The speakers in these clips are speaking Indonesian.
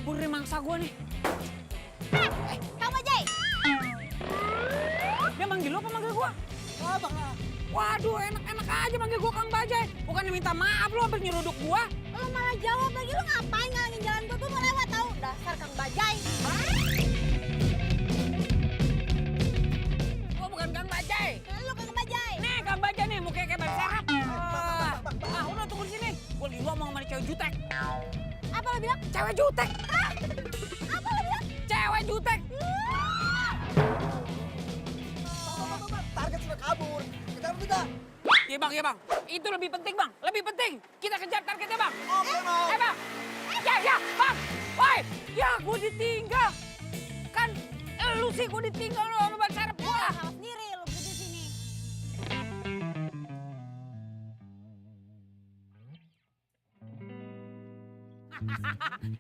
kabur dari mangsa gue nih. Kang Bajai. Dia manggil lo apa manggil gue? Waduh, enak-enak aja manggil gue Kang Bajai. Bukannya minta maaf lo hampir nyeruduk gue. Lo malah jawab lagi, lo ngapain ngalangin jalan gue mau lewat tau. Dasar Kang Bajai. Gue bukan Kang Bajai. Lo Kang Bajai. Nih Kang Bajai nih, mukanya kayak ban serap. Udah tunggu di sini. Gue lagi ngomong sama cewek jutek. Apa lo bilang? Cewek jutek. Apa lo bilang? Cewek jutek. Target sudah kabur. Kejar kita. Iya bang. Itu lebih penting bang. Lebih penting. Kita kejar targetnya bang. Oke, Bang. Bang. Ya bang. Woi. Ya gue ditinggal. Kan lu sih gue ditinggal lo sama ban serap gue. Salah sendiri lo berdiri sini.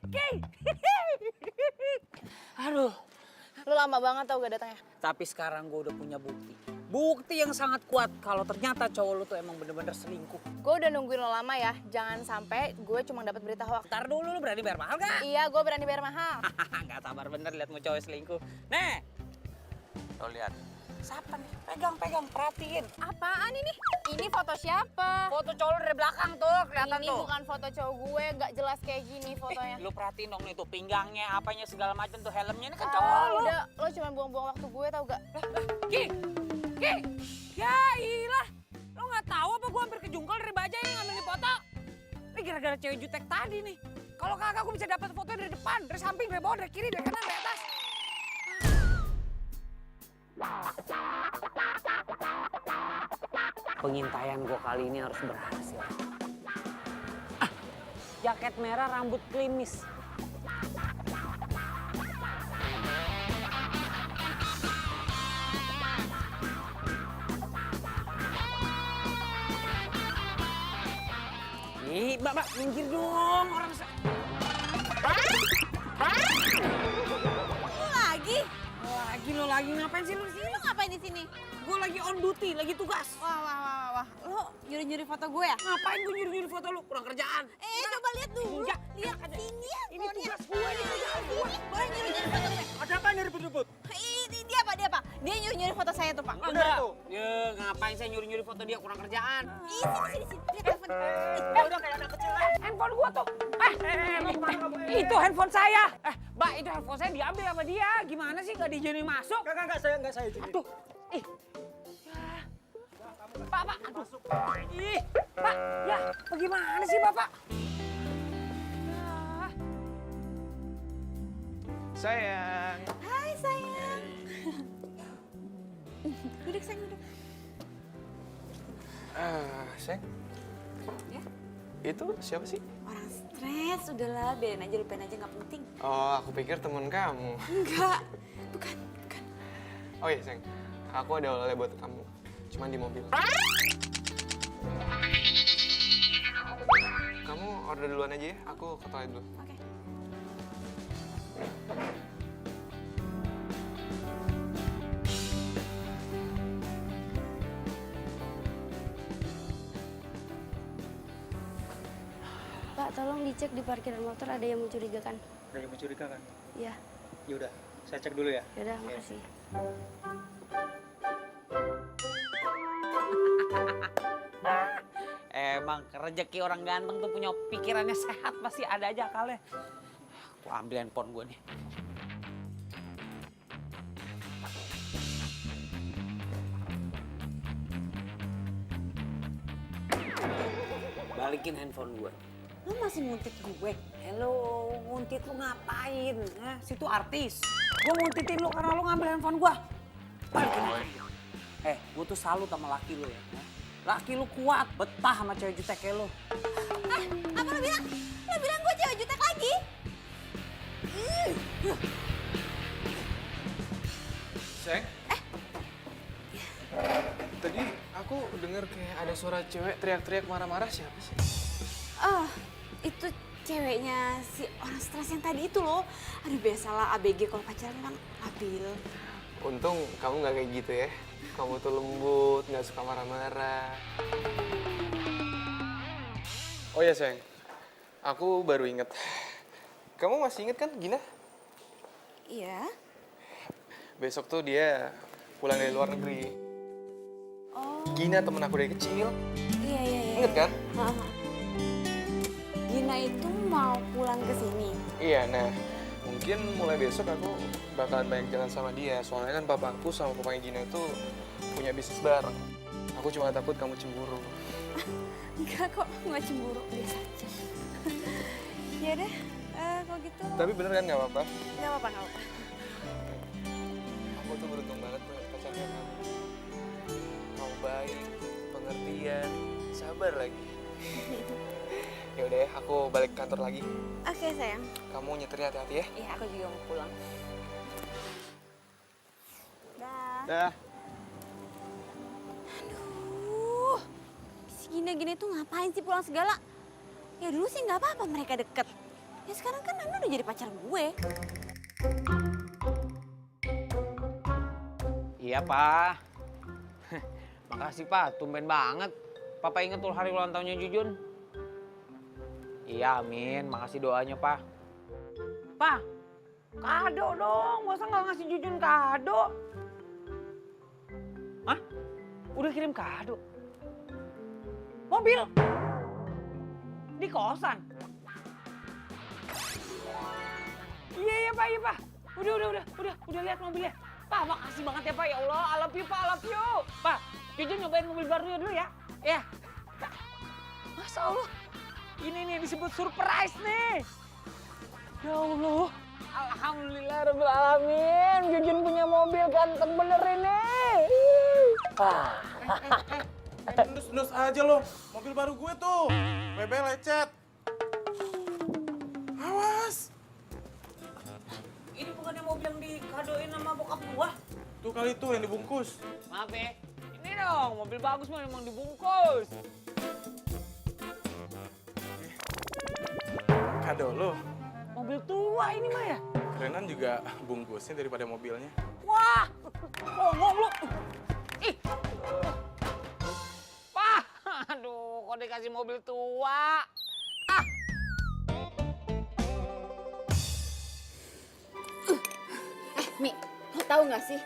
Oke. Aduh. Lo lama banget tau gak datangnya. Tapi sekarang gue udah punya bukti. Bukti yang sangat kuat kalau ternyata cowok lu tuh emang bener-bener selingkuh. Gue udah nungguin lo lama ya, jangan sampai gue cuma dapat berita hoax. Ntar dulu lu berani bayar mahal gak? Iya, gue berani bayar mahal. Gak sabar bener liat mau cowok selingkuh. Nih. Lo lihat. Siapa nih? Pegang, perhatiin. Apaan ini? Ini foto siapa? Foto cowok lu dari belakang tuh, kelihatan Ini tuh. bukan foto cowok gue, nggak jelas kayak gini fotonya. Lu perhatiin dong nih tuh pinggangnya, apanya segala macam tuh helmnya ini kan Ah, cowok lu. udah, lo cuma buang-buang waktu gue tau gak? Ki. Ya ilah. Lo nggak tahu apa gua hampir kejungkal dari Bajai yang ngambil foto? Ini gara-gara cewek jutek tadi nih. Kalau kagak gua bisa dapat foto dari depan, dari samping, dari bawah, dari kiri, dari kanan, dari atas. Pengintaian gua kali ini harus berhasil. Jaket merah, rambut klimis. Ih, Mbak, minggir dong orang Lo lagi? Lo lagi ngapain sih lu di sini? Lo ngapain di sini? Gue lagi on duty, lagi tugas. Wah. Lo nyuri-nyuri foto gue ya? Ngapain gue nyuri-nyuri foto lu? Kurang kerjaan. Coba lihat dulu. Enggak. Lihat sini ya. Ini tugas gue, ini kerjaan gue. Boleh nyuri-nyuri foto gue? Ada apa nih ribut-ribut? Ini dia apa? Dia nyuri-nyuri foto saya tuh, Pak. Enggak. tuh. Ya, ngapain saya nyuri-nyuri foto dia? Kurang kerjaan. Sini. Lihat telepon. Udah kayak anak kecil lah. Handphone gua tuh. Itu handphone saya. Mbak, itu handphone saya diambil sama dia. Gimana sih nggak diizinin masuk? Enggak, saya izinin. Aduh. Ih. Ya. Pak. Aduh. Ih. Pak, ya. Bagaimana sih, Bapak? Ya. Sayang. Hai, sayang. Duduk, sayang, duduk. Sayang. Ya? Itu siapa sih? Orang stres, udahlah, biarin aja, lupain aja, nggak penting. Oh, aku pikir temen kamu. Enggak, bukan. Oh iya, sayang. Aku ada oleh buat kamu. Cuman di mobil. Kamu order duluan aja ya. Aku ke toilet dulu. Oke. Pak, tolong dicek di parkiran motor ada yang mencurigakan. Ada yang mencurigakan? Iya, Ya udah, saya cek dulu ya. yaudah, makasih. Emang rezeki orang ganteng tuh punya pikirannya sehat, pasti ada aja akalnya. Aku ambil handphone gue nih. Balikin handphone gue. Lu masih nguntit gue? Hello, nguntit lu ngapain? Situ artis. Gue nguntitin lu karena lu ngambil handphone gue. Balikin handphone gue. Gue tuh salut sama laki lu ya. Laki lu kuat, betah sama cewek jutek kayak lu. Apa lo bilang? Lo bilang gue cewek jutek lagi? Sayang. Tadi aku dengar kayak ada suara cewek teriak-teriak marah-marah. Siapa sih? Oh, itu ceweknya si orang stres yang tadi itu loh. Aduh, biasalah ABG kalau pacaran kan labil. Untung kamu nggak kayak gitu ya. Kamu tuh lembut, nggak suka marah-marah. Oh ya sayang, aku baru inget. Kamu masih inget kan Gina? Iya. Besok tuh dia pulang dari luar negeri. Oh. Gina temen aku dari kecil. Iya, iya, iya. Ingat kan? Heeh. Gina itu mau pulang ke sini. Iya, nah mungkin mulai besok aku bakalan banyak jalan sama dia. Soalnya kan papa aku sama papanya Gina itu punya bisnis bareng. Aku cuma takut kamu cemburu. Enggak kok, nggak cemburu, biasa aja. Ya deh, kalau gitu. Tapi bener kan nggak apa-apa? Nggak apa-apa, nggak apa-apa. Aku tuh beruntung banget punya pacar kayak kamu. Kamu baik, pengertian, sabar lagi. Ya udah ya, aku balik kantor lagi. Oke sayang. Kamu nyetirnya hati-hati ya. Iya, aku juga mau pulang. Dah. Dah. Aduh, si Gina-Gina itu ngapain sih pulang segala? Ya dulu sih nggak apa-apa mereka deket. Ya sekarang kan Nando udah jadi pacar gue. Iya, Pak. Makasih, Pak. Tumben banget. Papa inget tuh hari ulang tahunnya Jujun. Iya, amin. Makasih doanya, Pak. Pak, kado dong. Masa nggak ngasih Jujun kado? Hah? Udah kirim kado? Mobil? Di kosan? Iya, Pak, iya, Pak. Udah lihat mobilnya. Pak, makasih banget ya, Pak. Ya Allah, I love you, Pak, I love you. Pak, Jujun nyobain mobil barunya dulu ya. Ya. Masya Allah. Ini nih disebut surprise nih. Ya Allah. Alhamdulillah rabbil alamin. Jujun punya mobil ganteng bener ini. Nus aja lo, mobil baru gue tuh. WB lecet. Awas. Ini bukannya mobil yang dikadoin sama bokap gua? Tuh kali tuh yang dibungkus. Maaf ya. Ini dong, mobil bagus mah emang dibungkus. Kado lo. Mobil tua ini mah ya. Kerenan juga bungkusnya daripada mobilnya. Wah, ngomong lu. Ih. Pak, aduh, kok dikasih mobil tua? Ah. Mi, lo tau gak sih?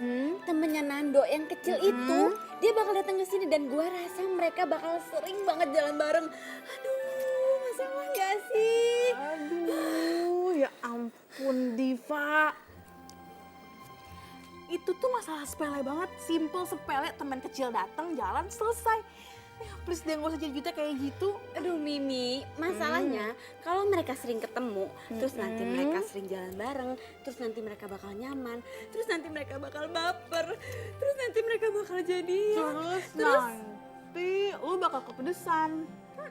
Temennya Nando yang kecil itu, dia bakal datang ke sini dan gua rasa mereka bakal sering banget jalan bareng. Aduh, masalah gak sih? Aduh, ya ampun Diva. Itu tuh masalah sepele banget, simple sepele, teman kecil datang, jalan, selesai. Ya please deh gak usah jadi juta kayak gitu. Aduh Mimi, masalahnya kalau mereka sering ketemu, terus nanti mereka sering jalan bareng, terus nanti mereka bakal nyaman, terus nanti mereka bakal baper, terus nanti mereka bakal jadian. Terus nanti lu bakal kepedesan.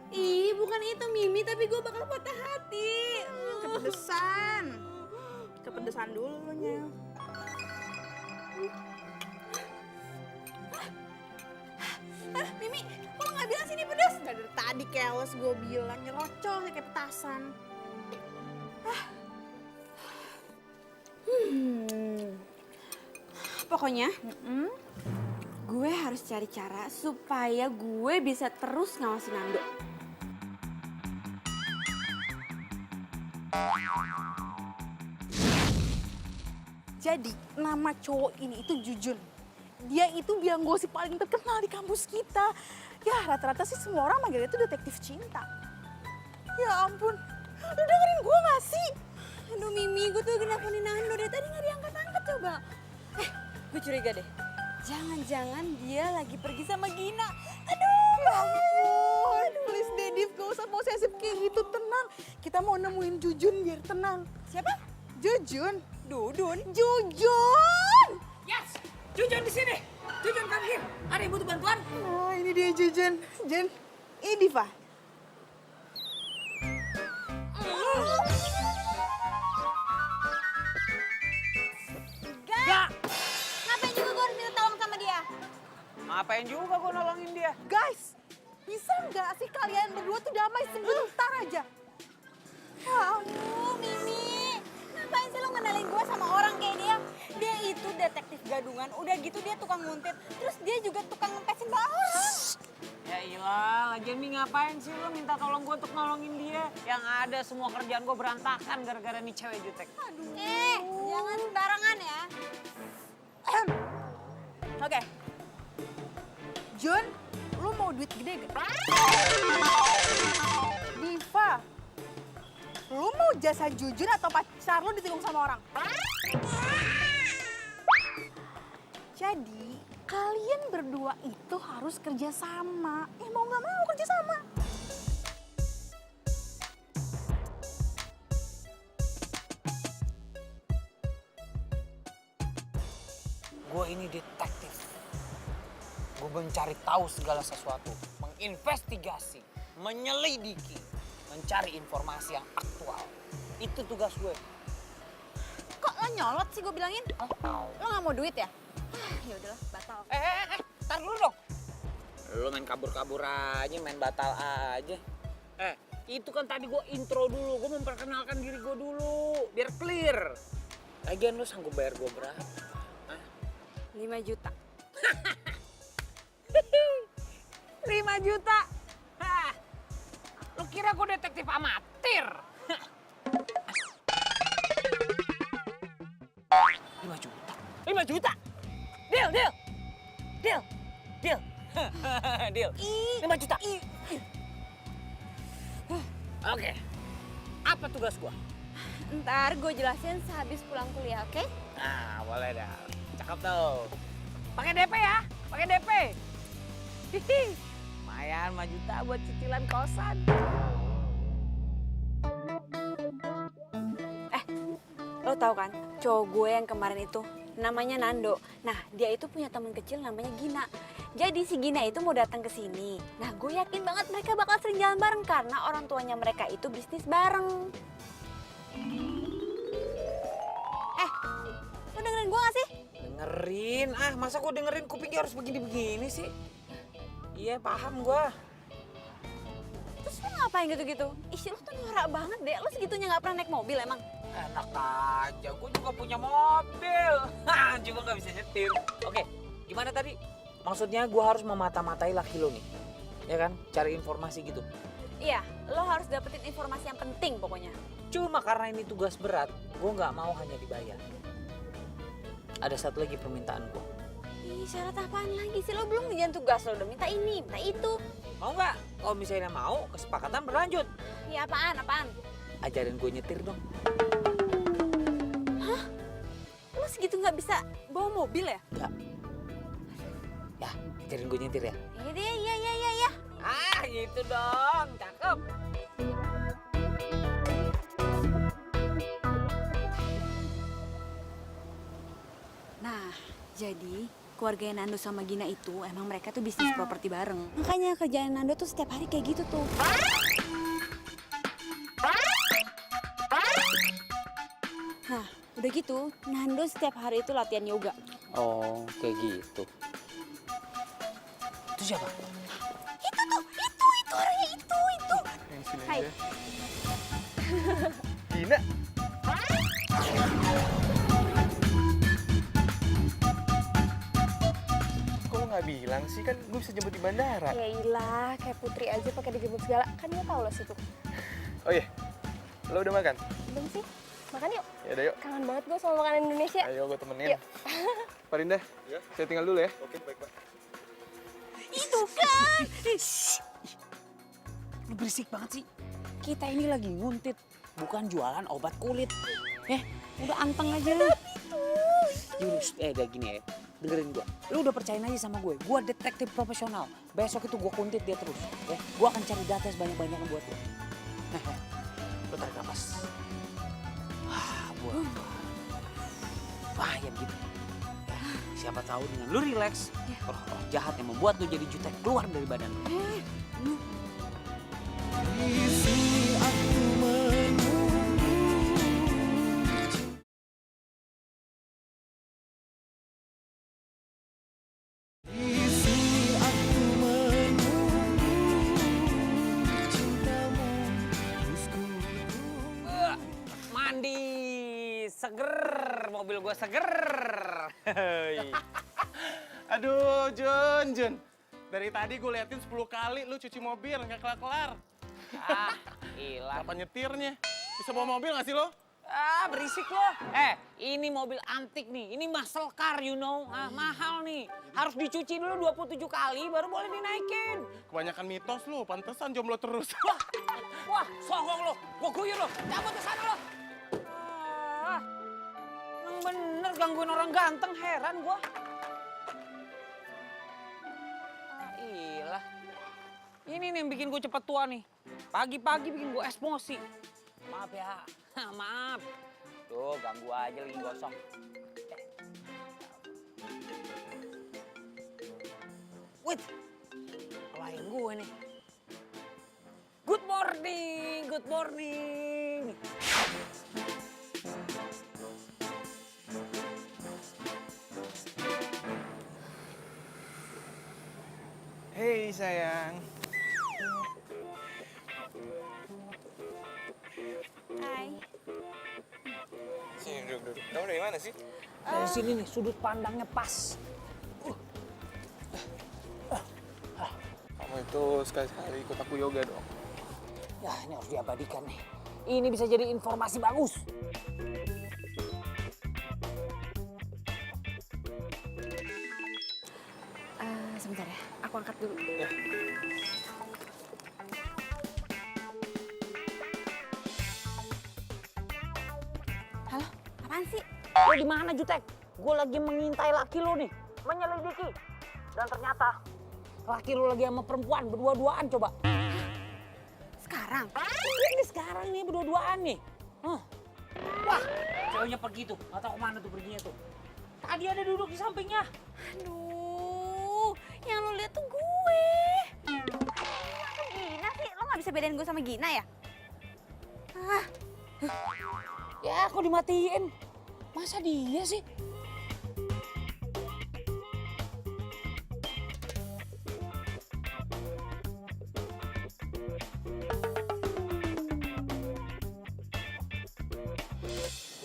Ih, bukan itu Mimi, tapi gue bakal patah hati. Kepedesan. Kepedesan dulunya. Mimi, kok lo gak bilang sini pedas? Dari tadi keles gue bilang, nyerocol kayak petasan. Pokoknya, gue harus cari cara supaya gue bisa terus ngawasin Nando. Jadi, nama cowok ini itu Jujun. Dia itu biang gosip paling terkenal di kampus kita. Ya, rata-rata sih semua orang manggilnya itu detektif cinta. Ya ampun, lu dengerin gue gak sih? Aduh Mimi, gue tuh lagi nelfonin Nando dari tadi gak diangkat-angkat coba. Gue curiga deh. Jangan-jangan dia lagi pergi sama Gina. Aduh, ya ampun. Please deh, Div, gak usah posesif kayak gitu, tenang. Kita mau nemuin Jujun biar tenang. Siapa? Jujun. Dudun. Jujun! Yes, Jujun di sini. Jujun come here. Ada yang butuh bantuan? Nah, ini dia Jujun. Jen, ini Diva. Gak. Ngapain juga gue harus minta tolong sama dia? Ngapain juga gua nolongin dia? Guys, bisa nggak sih kalian berdua tuh damai sebentar aja? Ya ampun, Mimi. Ngapain sih lo ngenalin gue sama orang kayak dia? Dia itu detektif gadungan, udah gitu dia tukang nguntit. Terus dia juga tukang ngempesin orang. Ya iyalah, lagian Mi ngapain sih lo minta tolong gue untuk nolongin dia? Yang ada semua kerjaan gue berantakan gara-gara nih cewek jutek. Jangan sembarangan ya. Oke. Jun, lu mau duit gede gak? Diva, lu mau jasa Jujun atau pacar lu ditikung sama orang? Jadi, kalian berdua itu harus kerja sama. Mau nggak mau kerja sama. Gue ini detektif. Gue mencari tahu segala sesuatu, menginvestigasi, menyelidiki, mencari informasi yang aktual. Itu tugas gue. Kok lo nyolot sih gue bilangin? Lo nggak mau duit ya? Ya udahlah, batal. Tar dulu dong. Lo main kabur-kabur aja, main batal aja. Itu kan tadi gue intro dulu, gue memperkenalkan diri gue dulu, biar clear. Lagian lo sanggup bayar gue berapa? 5 juta. 5 juta? Hah. Lo kira gue detektif amatir? 5 juta? 5 juta? Deal. Deal. 5 juta. Oke. Apa tugas gua? Ntar gue jelasin sehabis pulang kuliah, oke? Nah, boleh dah. Cakep tuh. Pakai DP ya? Pakai DP. Hihi. Lumayan 5 juta buat cicilan kosan. Lo tau kan, cowok gue yang kemarin itu namanya Nando. Nah, dia itu punya teman kecil namanya Gina. Jadi si Gina itu mau datang ke sini. Nah, gue yakin banget mereka bakal sering jalan bareng karena orang tuanya mereka itu bisnis bareng. Lo dengerin gue gak sih? Dengerin? Masa gua dengerin kupingnya harus begini-begini sih? Iya, paham gua. Terus lo ngapain gitu-gitu? Ih, lo tuh norak banget deh. Lo segitunya gak pernah naik mobil emang? Enak aja, gue juga punya mobil. Juga nggak bisa nyetir. Oke, gimana tadi? Maksudnya gue harus memata-matai laki lo nih. Ya kan? Cari informasi gitu. Iya, lo harus dapetin informasi yang penting pokoknya. Cuma karena ini tugas berat, gue nggak mau hanya dibayar. Ada satu lagi permintaan gue. Ih, syarat apaan lagi sih? Lo belum ngerjain tugas, lo udah minta ini, minta itu. Mau nggak? Kalau misalnya mau, kesepakatan berlanjut. Iya, apaan? Ajarin gue nyetir dong. Lo segitu nggak bisa bawa mobil ya? Nggak. Ya, ajarin gue nyetir ya. Iya. Gitu dong. Cakep. Nah, jadi keluarga Nando sama Gina itu emang mereka tuh bisnis properti bareng. Makanya kerjaan Nando tuh setiap hari kayak gitu tuh. Nah, udah gitu, Nando setiap hari itu latihan yoga. Oh, kayak gitu. Itu siapa? Itu orangnya itu. Yang sini Hai. aja. Gina. Kok lo nggak bilang sih? Kan gue bisa jemput di bandara. Ya ilah, kayak Putri aja pakai dijemput segala. Kan dia tahu lo situ. Oh iya, lo udah makan? Belum sih? Makan yuk. Ya udah yuk. Kangen banget gue sama makanan Indonesia. Ayo gue temenin. Yuk. Pak Rinda, saya tinggal dulu ya. Oke, baik, Pak. Itu kan. Lu berisik banget sih. Kita ini lagi nguntit, bukan jualan obat kulit. Udah anteng aja lu. Yurus, udah gini ya. Dengerin gua. Lu udah percayain aja sama gue. Gua detektif profesional. Besok itu gua kuntit dia terus. Ya, gua akan cari data sebanyak-banyaknya buat lu. Lu tarik napas. Buang. Bahaya gitu. Siapa tahu dengan lu relax, roh-roh jahat yang membuat lu jadi jutek keluar dari badan lu. Mandi, seger, mobil gua seger. Aduh, Jun. Dari tadi gue liatin 10 kali lu cuci mobil, nggak kelar-kelar. Ah, hilang. Apa nyetirnya? Bisa bawa mobil nggak sih lo? Ah, berisik lo. Ini mobil antik nih. Ini muscle car, you know. Ah, mahal nih. Harus dicuci dulu 27 kali baru boleh dinaikin. Kebanyakan mitos lu, pantesan jomblo terus. Wah, songong lo. Gua guyur lo. Cabut ke sana lo. Ah, emang bener gangguin orang ganteng, heran gua. Ah, ilah. Ini nih yang bikin gue cepet tua nih. Pagi-pagi bikin gue emosi. Maaf ya, maaf. Tuh, ganggu aja lagi gosong. Wait, klien gue nih. Good morning, good morning. Hei sayang. Hai. Sini duduk. Kamu dari mana sih? Dari sini nih, sudut pandangnya pas. Kamu itu sekali-sekali ikut aku yoga dong. Ya, ini harus diabadikan nih. Ini bisa jadi informasi bagus. Sebentar ya, aku angkat dulu. Halo, apaan sih? Lo di mana, Jutek? Gue lagi mengintai laki lo nih, menyelidiki. Dan ternyata laki lo lagi sama perempuan berdua-duaan coba. Sekarang? Ini sekarang nih berdua-duaan nih. Wah, ceweknya pergi tuh. Gak tau kemana tuh perginya tuh. Tadi ada duduk di sampingnya. Aduh, yang lo lihat tuh gue. Gina sih, lo gak bisa bedain gue sama Gina ya? Ya, kok dimatiin? Masa dia sih?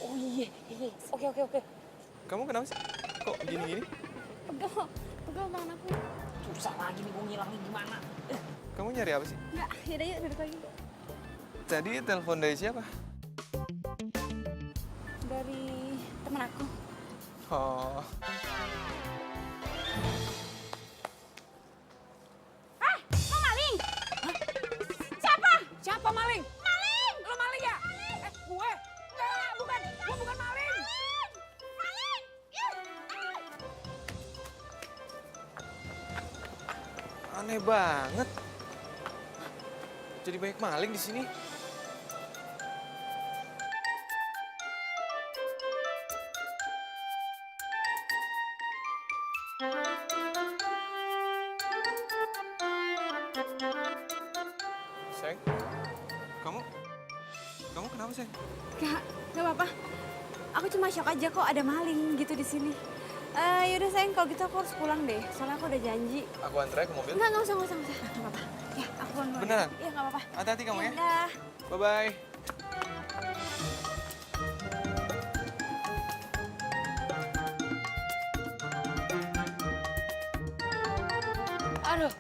Oh iya. Oke. Kamu kenapa sih? Kok gini-gini? Pegel tangan aku. Susah lagi nih gue ngilangnya gimana. Kamu nyari apa sih? Enggak, yaudah yuk duduk lagi. Tadi telepon dari siapa? Dari temen aku. Oh, Lo maling? Siapa maling? Maling! Lo maling ya? Gue? Enggak, bukan. Gue bukan maling. aneh banget. Jadi banyak maling di sini. Sayang, kamu kenapa sayang? Gak apa-apa. Aku cuma shock aja kok ada maling gitu di sini. Yaudah sayang, kalau gitu aku harus pulang deh. Soalnya aku udah janji. Aku antar ke mobil. Enggak usah. Gak apa-apa. Ya, aku pulang dulu. Beneran? Iya, gak apa-apa. Hati-hati kamu ya. Udah. Bye-bye. Aduh.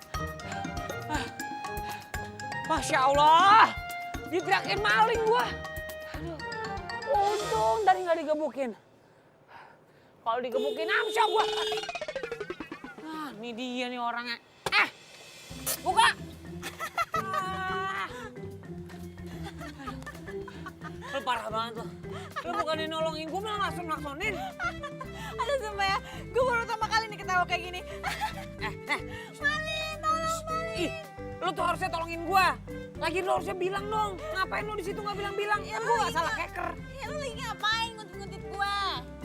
Masya Allah. Diteriakin maling gua. Aduh. Untung tadi nggak digebukin. Kalau digebukin amsyong gua. Nah, ini dia nih orangnya. Buka. Lu parah banget lo. Lu bukannya nolongin gua malah naksonin. Aduh sumpah ya, gue baru pertama kali nih ketawa kayak gini. Maling, tolong maling. Ih, lu tuh harusnya tolongin gua. Lagi lu harusnya bilang dong. Ngapain lu di situ nggak bilang-bilang? Ya gua nggak salah hacker. Ya lu lagi ngapain nguntit-nguntit gue?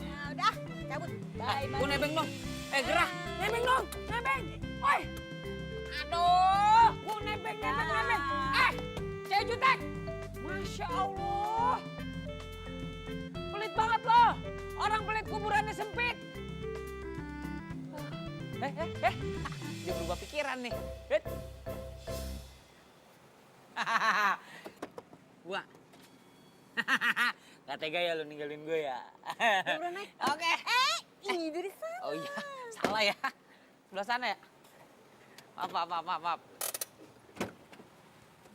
Ya udah, cabut. Bye, Gua nebeng dong. Gerah, nebeng dong, nebeng. Oi. Aduh, gua nebeng. Cewek jutek. Masya Allah. Pelit banget lo. Orang pelit kuburannya sempit. Dia berubah pikiran nih. Gua. Gak tega ya lu ninggalin gue ya. Udah naik. Oke. Ini dari sana. Oh iya, salah ya. Sebelah sana ya. Maaf.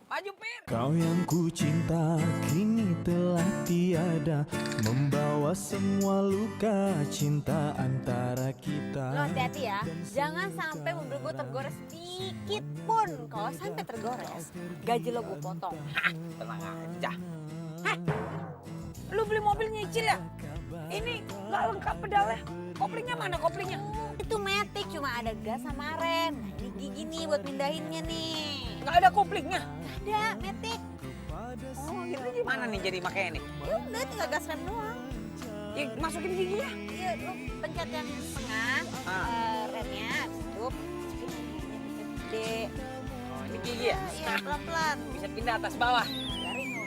Maju, Pir. Kau yang ku cinta kini telah tiada, membawa semua luka cinta antara kita. Lo hati-hati ya, jangan sampai mobil gue tergores sedikit pun. Kalau sampai tergores, gaji lo gue potong. Tenang aja. Hah? Lu beli mobil nyicil ya? Ini nggak lengkap pedalnya. Koplingnya mana koplingnya? Itu Matic, cuma ada gas sama rem. Nah, ini gigi nih buat pindahinnya nih. Nggak ada koplingnya. Ada Matic. Oh gitu gimana nih jadi makanya nih? Ya udah tinggal gas rem doang. Ya, masukin giginya. Iya, lo pencet yang tengah, remnya, habis itu masukin giginya gede. Oh ini gigi ya? Iya, pelan-pelan. Bisa pindah atas bawah. Garing lo.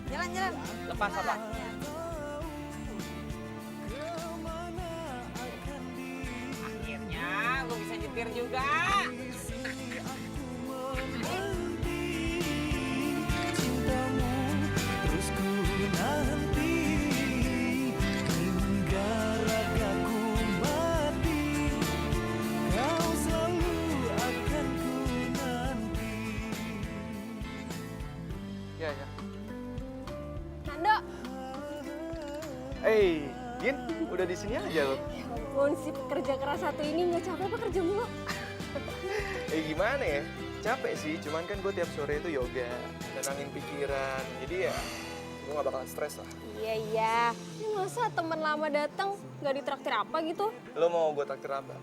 Jalan. Lepas apa? Iya. Akhirnya lu bisa nyetir juga. Cintamu terus ku nanti hingga ragaku mati. Kau selalu akan ku nanti. Ya. Nando. Gin, udah di sini aja lo. Ya ampun, si pekerja keras satu ini nggak capek apa kerja mulu? Gimana ya? Capek sih, cuman kan gue tiap sore itu yoga, nenangin pikiran. Jadi ya, gue gak bakal stres lah. Iya. Ini masa teman lama datang nggak ditraktir apa gitu? Lo mau gue traktir apa?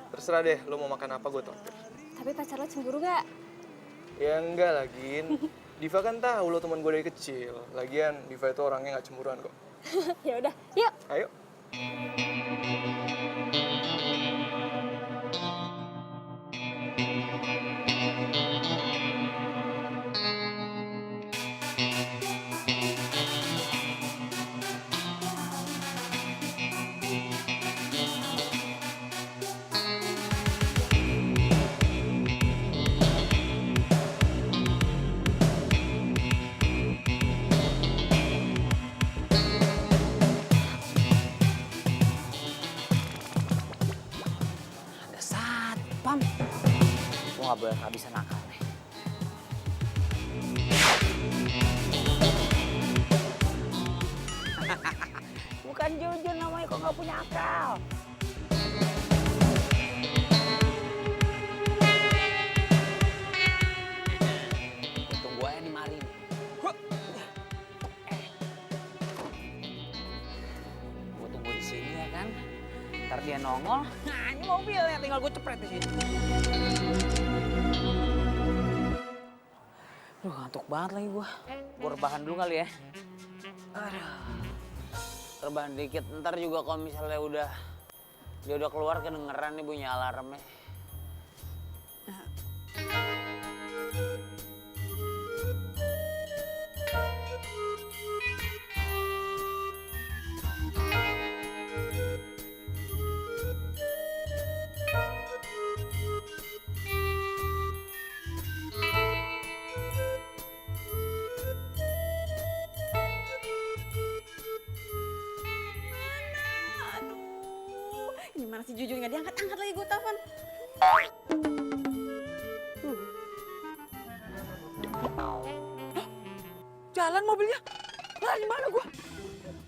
Terserah deh, lo mau makan apa gue traktir. Tapi pacar lo cemburu nggak? Ya enggak lah, Gin. Diva kan tahu lo teman gue dari kecil. Lagian Diva itu orangnya gak cemburuan kok. Ya udah, yuk. Ayo. Ada satpam. Gua nggak boleh kehabisan akal nih. Bukan Jujun namanya kok nggak punya akal. Untung gua yang dimari nih. Gua tunggu di sini ya kan. Ntar dia nongol. Nah ini mobilnya tinggal gua cepret di sini. Duh ngantuk banget lagi gua. Gua rebahan dulu kali ya. Aduh. Rebahan dikit, ntar juga kalau misalnya dia udah keluar kedengeran nih bunyi alarmnya. Aduh, ini mana si Jujun nggak diangkat-angkat lagi gue telepon. Jalan mobilnya. Lah di mana gua?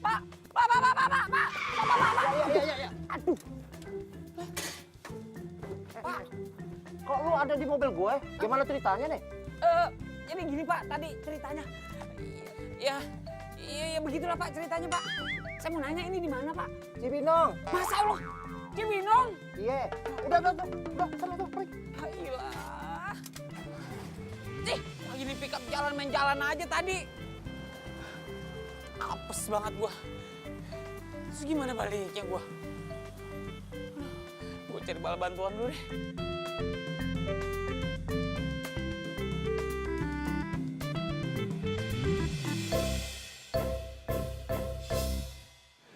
Pak. Ya. Aduh. Pak, kok lu ada di mobil gue? Gimana ceritanya nih? Ini gini Pak, tadi ceritanya. Iya begitulah Pak ceritanya Pak. Saya mau nanya ini di mana Pak? Cibinong. Masa Allah, Cibinong? Iya. Udah, sana tuh, pergi. Ayolah. Ih, lagi di pick up jalan main jalan aja tadi. Apes banget gua. Terus gimana baliknya gua? Gua cari bala bantuan dulu deh.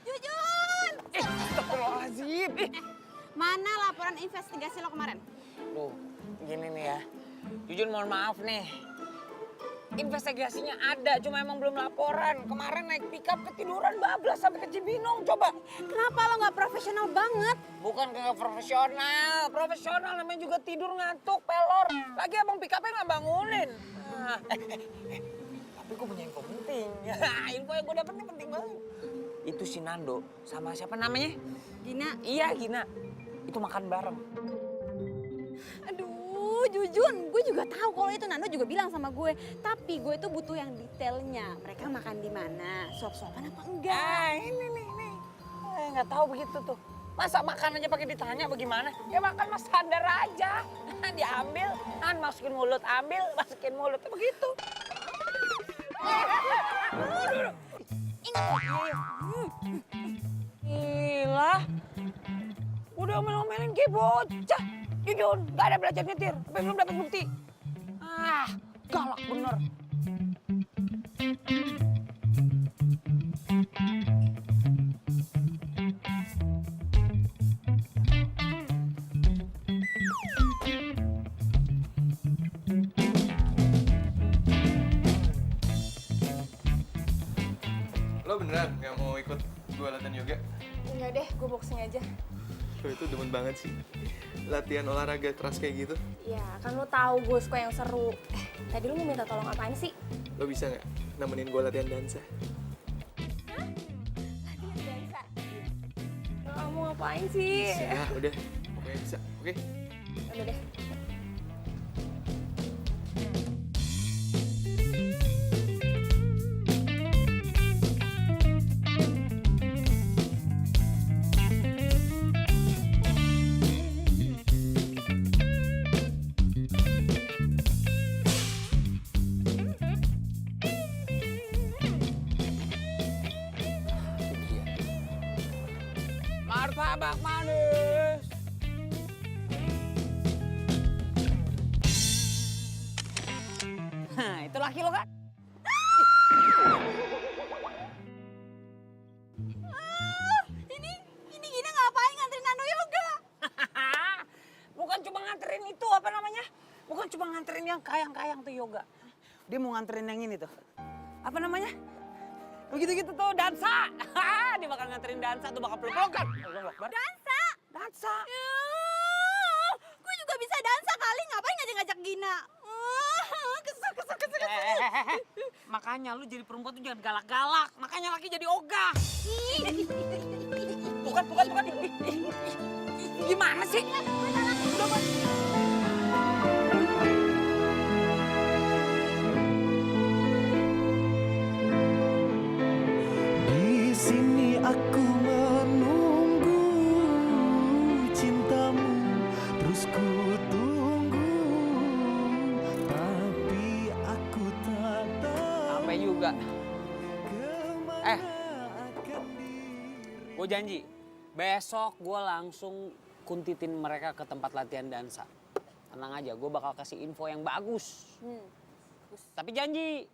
Jujun! Astagfirullahaladzim. Mana laporan investigasi lo kemarin? Loh, gini nih ya. Jujun mohon maaf nih. investigasinya ada, cuma emang belum laporan. Kemarin naik pickup ketiduran bablas sampai ke Cibinong, coba. Kenapa lo nggak profesional banget? Bukan kagak profesional namanya juga tidur ngantuk, pelor. Lagi abang pickupnya nggak bangunin. Nah, tapi gue punya info penting. Info yang gue dapet ini penting banget. Itu si Nando sama siapa namanya? Gina. Iya, Gina. Itu makan bareng. Aduh, Jujun, gue juga tahu kalau itu Nando juga bilang sama gue. Tapi gue tuh butuh yang detailnya. Mereka makan di mana? Suap-suapan apa enggak? Ini nih. Nggak tahu begitu tuh. Masa makan aja pakai ditanya bagaimana? Ya makan mas sadar aja. Diambil, masukin mulut, ambil, masukin mulut. Begitu. Gila. Udah omel-omelin kayak bocah. Jujur, gak ada belajar nyetir. Tapi belum dapat bukti. Galak bener. Lo beneran nggak mau ikut gue latihan yoga? Enggak deh, gue boxing aja. Lo itu demen banget sih. Latihan olahraga keras kayak gitu. Ya, kan lo tahu gue suka yang seru. Tadi lo mau minta tolong apaan sih? Lo bisa nggak nemenin gue latihan dansa? Kamu ngapain sih? Ya udah, pokoknya bisa. Oke? Udah deh. Martabak manis. Itu laki lo kan? Ini Gina ngapain nganterin Nando yoga? Bukan cuma nganterin itu, apa namanya? Bukan cuma nganterin yang kayang-kayang tuh yoga. Dia mau nganterin yang ini tuh. Apa namanya? Begitu-gitu tuh, dansa. Dia bakal nganterin dansa tuh, bakal peluk-pelukan. Dansa? Dansa. Gue juga bisa dansa kali, ngapain ngajak-ngajak Gina? Kesel. Makanya lu jadi perempuan tuh jangan galak-galak. Makanya laki jadi ogah. Bukan. Gimana sih? Udah, Bang. Di sini aku menunggu cintamu, terus ku tunggu, tapi aku tak tahu Sampai juga. kemana akan Gue janji, besok gue langsung kuntitin mereka ke tempat latihan dansa. Tenang aja, gue bakal kasih info yang bagus. Tapi janji,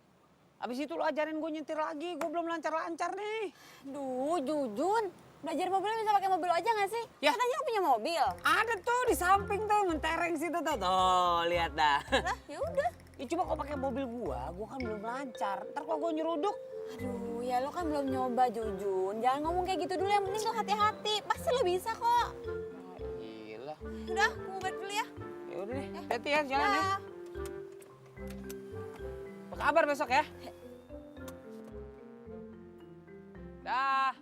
abis itu lo ajarin gue nyetir lagi, gue belum lancar-lancar nih. Duh, Jujun. Belajar mobilnya bisa pakai mobil aja nggak sih? Ya. Katanya lo punya mobil. Ada tuh di samping tuh, mentereng situ tuh. Tuh, lihat dah. Lah, ya udah. Ya cuma kalau pakai mobil gua kan belum lancar. Ntar kalau gua nyeruduk, Aduh, ya lo kan belum nyoba, Jujun. Jangan ngomong kayak gitu dulu, yang penting lo hati-hati. Pasti lo bisa kok. gila. Udah, gue mau balik dulu ya. Ya udah deh, hati ya jalan ya. Dah. Apa kabar besok ya? Dah.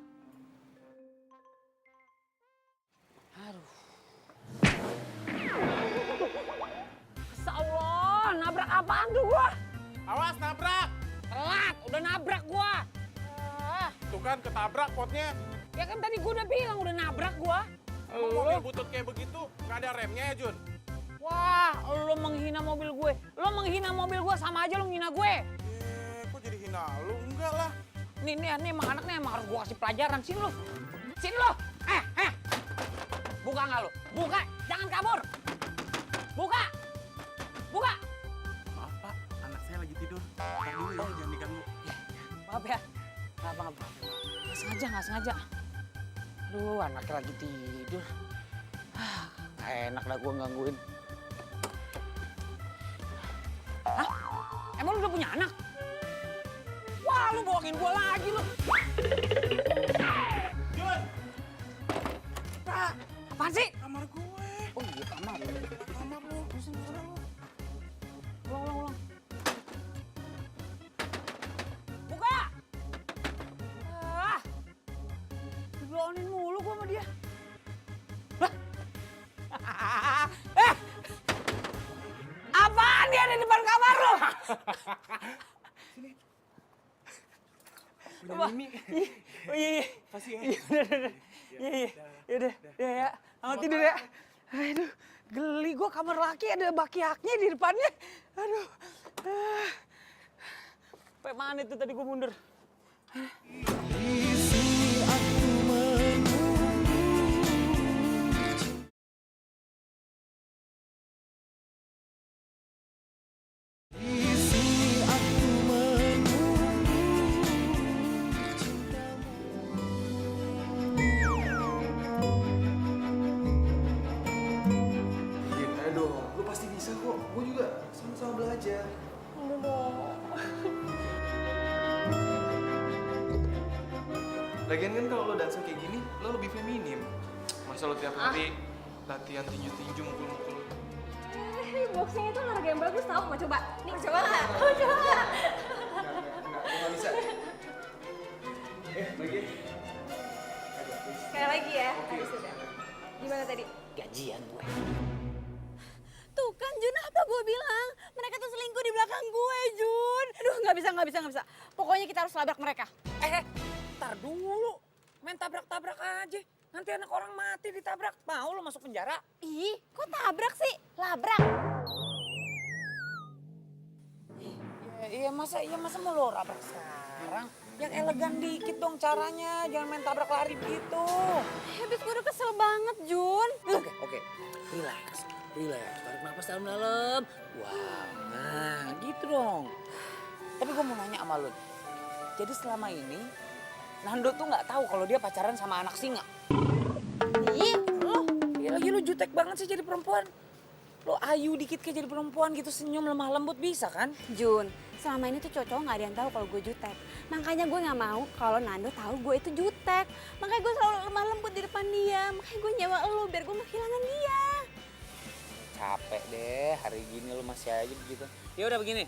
Aduh. Masya Allah, nabrak apaan tuh gua? Awas nabrak. Telat, udah nabrak gua. Tuh kan ketabrak potnya. Ya kan tadi gua udah bilang udah nabrak gua. Emang mobil butut kayak begitu nggak ada remnya ya Jun? Wah, lo menghina mobil gue. Lo menghina mobil gue sama aja lo menghina gue. Kok jadi hina lu? Enggak lah. Nih emang anak nih emang harus gue kasih pelajaran. Sini lo. Sini lo. Buka nggak lo? Buka. Jangan kabur. Buka. Buka. Maaf Pak, anak saya lagi tidur. Ntar dulu ya, jangan diganggu. Maaf ya. Maaf. Nggak sengaja. Aduh, anaknya lagi tidur. Nggak enak dah gue gangguin. Hah? Emang lu udah punya anak? Wah, lu bohongin gua lagi lu. Jun, Apaan sih? kamar gue. Oh iya, kamar. Kamar lu, sana lu. Ulang. Buka! Dibelonin mulu gua sama dia. Lah! Apaan dia ada di depan kamar lu? Punya Mimi. Oh iya. Kasih ya. Iya. Yaudah, ya. Selamat tidur ya. Aduh, geli gua kamar laki ada baki-haknya di depannya. Aduh. Sampai mana itu tadi gua mundur? Di sini aku menunggu. Di sini aku menunggu Gin, ayo dong. Lu pasti bisa kok. Gue juga sama-sama belajar. Lagian kan kalau lo dansa kayak gini, lo lebih feminim. Masa lo tiap hari latihan tinju-tinju mukul-mukul. Boxing itu olahraga yang bagus tau, mau coba? Nih, mau coba nggak? Mau coba nggak? Nggak bisa. Lagi. Sekali lagi ya, tadi sudah. Gimana tadi? Gajian gue. Tuh kan Jun, apa gue bilang? Mereka tuh selingkuh di belakang gue, Jun. Aduh, nggak bisa. Pokoknya kita harus labrak mereka. Ntar dulu. Main tabrak-tabrak aja. Nanti anak orang mati ditabrak. Mau lo masuk penjara? Ih, kok tabrak sih? Labrak. Iya masa mau lo rabrak sekarang? Yang elegan dikit dong caranya. Jangan main tabrak lari begitu. Habis gue udah kesel banget, Jun. Oke. Relax. Tarik nafas dalam-dalam. Wah, nah gitu dong. Tapi gue mau nanya sama lo. Jadi selama ini Nando tuh nggak tahu kalau dia pacaran sama anak singa. Ih, lo. Ya lagi lu jutek banget sih jadi perempuan. Lo ayu dikit kayak jadi perempuan gitu, senyum lemah lembut bisa kan? Jun, selama ini tuh cowok nggak ada yang tahu kalau gue jutek. Makanya gue nggak mau kalau Nando tahu gue itu jutek. Makanya gue selalu lemah lembut di depan dia. Makanya gue nyewa lo biar gue nggak kehilangan dia. Capek deh, hari gini lu masih aja begitu. Ya udah begini,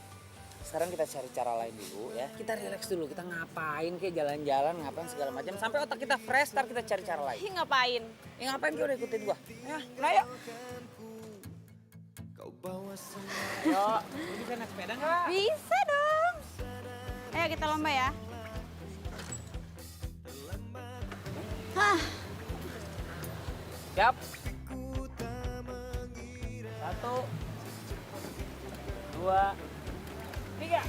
sekarang kita cari cara lain dulu ya. Kita relax dulu, kita ngapain kayak jalan-jalan, ngapain segala macam. Sampai otak kita fresh, ntar kita cari cara lain. Ih, ngapain? Ya ngapain kayak udah ikutin gua. Ya, nah yuk. Ayo, lu bisa naik sepeda nggak? Bisa dong. Ayo kita lomba ya. Siap. 1, 2, 3.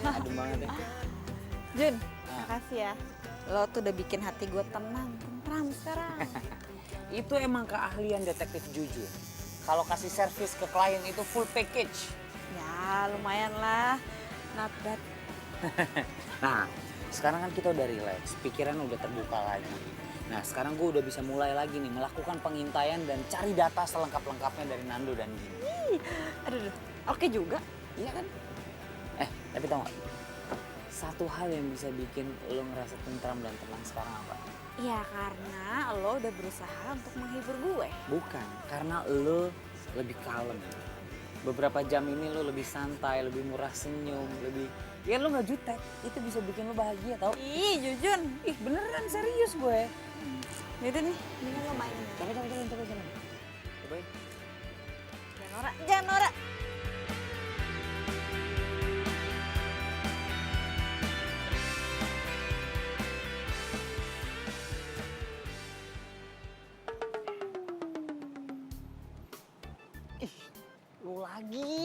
Adem banget ya. Jun, makasih ya. Lo tuh udah bikin hati gue tenang, tentram sekarang. Itu emang keahlian detektif jujur. Kalau kasih servis ke klien itu full package. Ya lumayan lah, not bad. Nah, sekarang kan kita udah relax, pikiran udah terbuka lagi. Nah, sekarang gue udah bisa mulai lagi nih melakukan pengintaian dan cari data selengkap-lengkapnya dari Nando dan Gini. Aduh, oke juga. Iya kan? Tapi tau gak? Satu hal yang bisa bikin lo ngerasa tentram dan tenang sekarang apa? Ya karena lo udah berusaha untuk menghibur gue. Bukan, karena lo lebih kalem. Beberapa jam ini lo lebih santai, lebih murah senyum, lebih... Ya lo gak jutek, itu bisa bikin lo bahagia tau? Ih, Jujun. Ih beneran serius gue. Yaudah nih, mendingan lo main. Coba. Cobain. Jangan norak.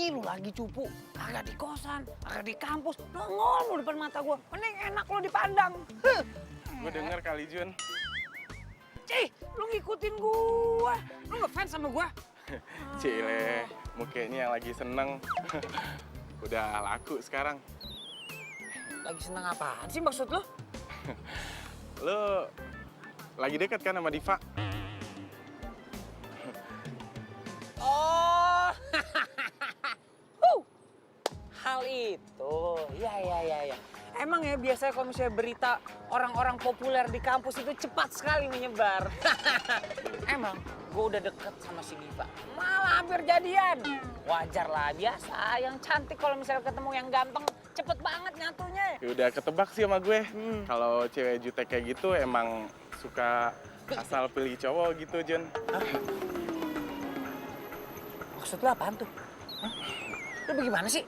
Lu lagi cupu. Kagak di kosan, kagak di kampus. Nongol lu depan mata gua. Mending enak lu dipandang. Gue denger kali Jun. Cih, lu ngikutin gua. Lu ngefans sama gua? Cile, mukanya yang lagi seneng. Udah laku sekarang. Lagi seneng apaan sih maksud lu? Lu lagi deket kan sama Diva? Oh, hal itu, ya. Emang ya biasanya kalau misalnya berita orang-orang populer di kampus itu cepat sekali menyebar. Emang gue udah deket sama si Diva, malah hampir jadian. Wajar lah, biasa. Yang cantik kalau misalnya ketemu yang ganteng, cepet banget nyatunya. Ya udah ketebak sih sama gue. Kalau cewek jutek kayak gitu emang suka asal pilih cowok gitu, Jun. Maksud lu apaan tuh? Hah? Lu bagaimana sih?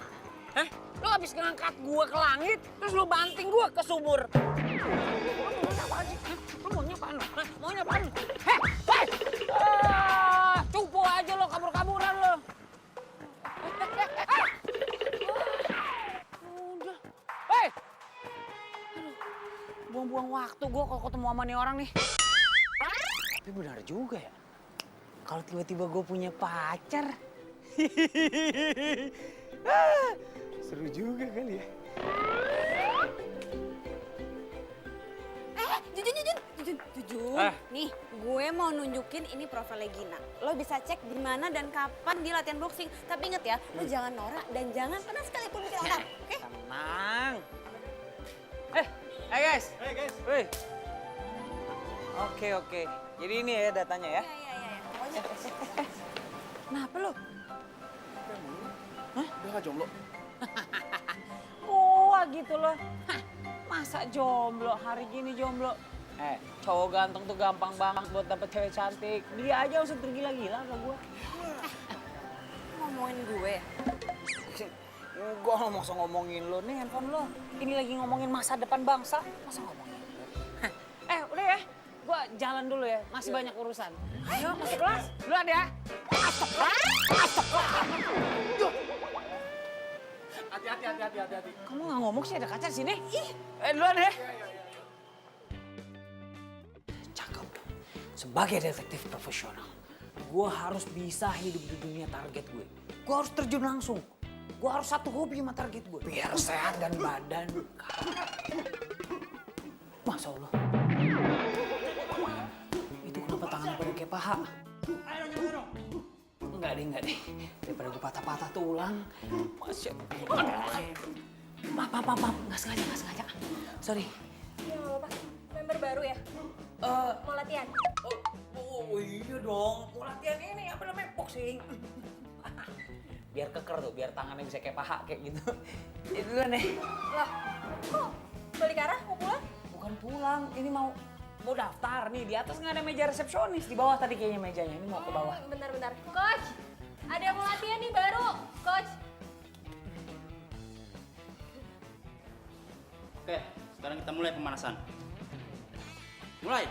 Hah? Lu habis ngangkat gua ke langit, terus lu banting gua ke sumur. Lu maunya apaan sih? Hah? Lu maunya apaan lu? Hah? Maunya apaan lu? Hei! Cupu aja lo, kabur-kaburan lo. Udah. Hei! Aduh, buang-buang waktu gua kalau ketemu sama nih orang nih. Tapi benar juga ya. Kalau tiba-tiba gue punya pacar, seru juga kali ya. Jujur. Nih, gue mau nunjukin ini profilnya Gina. Lo bisa cek di mana dan kapan dia latihan boxing. Tapi inget ya, lo jangan norak dan jangan pernah sekalipun bikin orang. Oke? Tenang. Hey guys. Hey guys. Wih. Oke. Jadi ini ya datanya ya. Iya. Pokoknya. Kenapa lo? Udah gak jomblo? Wah gitu loh. Hah, masa jomblo? Hari gini jomblo? Cowok ganteng tuh gampang banget buat dapet cewek cantik. Dia aja usah tergila-gila sama gue. Ngomongin gue. Gue nggak usah ngomongin lo nih handphone lo. Ini lagi ngomongin masa depan bangsa. Masa ngomongin lo? Udah ya. Gue jalan dulu ya. Masih banyak urusan. Ayo masuk kelas. Duluan ya. Masuk kelas. Hati-hati. Kamu nggak ngomong sih ada kaca di sini? Duluan ya. Cakep. Sebagai detektif profesional, gue harus bisa hidup di dunia target gue. Gue harus terjun langsung. Gue harus satu hobi sama target gue. Biar sehat dan badan. Masya Allah. Itu kenapa tangannya pada kayak paha? Enggak deh. Daripada gue patah-patah tulang. Masya Allah. Maaf. Nggak sengaja. Sorry. Ya nggak apa-apa. Member baru ya? Mau latihan? Oh iya dong. Mau latihan ini apa namanya? Boxing. Biar keker tuh, biar tangannya bisa kayak paha kayak gitu. Itu duluan nih. Lah, kok balik arah mau pulang? Bukan pulang, ini mau daftar nih. Di atas nggak ada meja resepsionis, di bawah tadi kayaknya mejanya. Ini mau ke bawah. Bentar. Coach, ada yang mau latihan nih baru. Coach. Oke, sekarang kita mulai pemanasan. Mulai.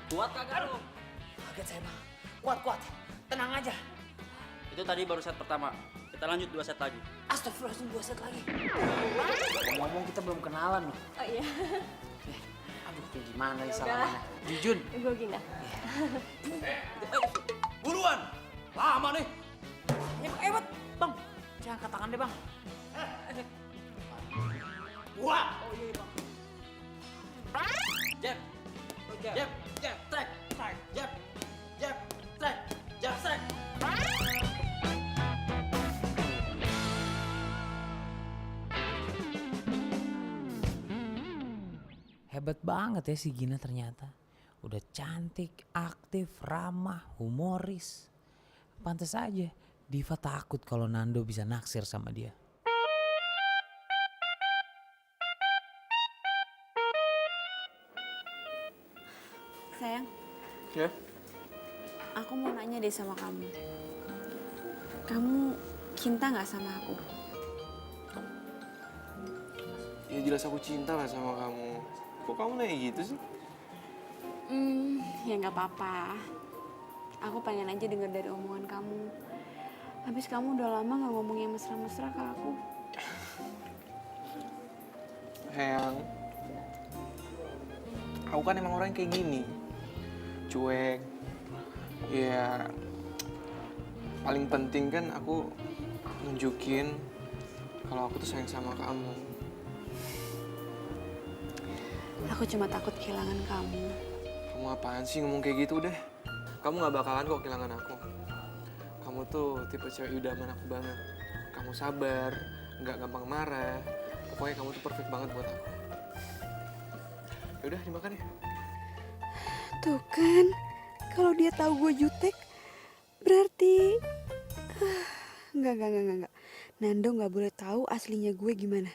Kuat kagak lu? Kaget saya bang. Kuat. Tenang aja. Itu tadi baru set pertama. Kita lanjut 2 set lagi. Astagfirullahaladzim, 2 set lagi. Ngomong kita belum kenalan loh. Oh iya. Aduh, kayak gimana nih salamannya? Jujun. Gue Gina. Buruan! Lama nih. Hebat, bang. Jangan angkat tangan deh bang. Buat! Oh iya bang. Jab. Strike. Jab. Strike. Hebat banget ya si Gina ternyata. Udah cantik, aktif, ramah, humoris. Pantes aja Diva takut kalau Nando bisa naksir sama dia. Sayang, Ya? aku mau nanya deh sama kamu. Kamu cinta nggak sama aku? Ya jelas aku cinta lah sama kamu. Kok kamu nanya gitu sih? Ya nggak apa-apa. Aku pengen aja denger dari omongan kamu. Habis kamu udah lama nggak ngomong yang mesra-mesra ke aku. Sayang, aku kan emang orang kayak gini. Cuek. Ya, paling penting kan aku nunjukin kalau aku tuh sayang sama kamu. Aku cuma takut kehilangan kamu. Kamu apaan sih ngomong kayak gitu deh? Kamu gak bakalan kok kehilangan aku. Kamu tuh tipe cewek idaman aku banget. Kamu sabar, gak gampang marah. Pokoknya kamu tuh perfect banget buat aku. Yaudah, dimakan ya. Tuh kan, kalau dia tahu gue jutek, berarti enggak. Nando nggak boleh tahu aslinya gue gimana.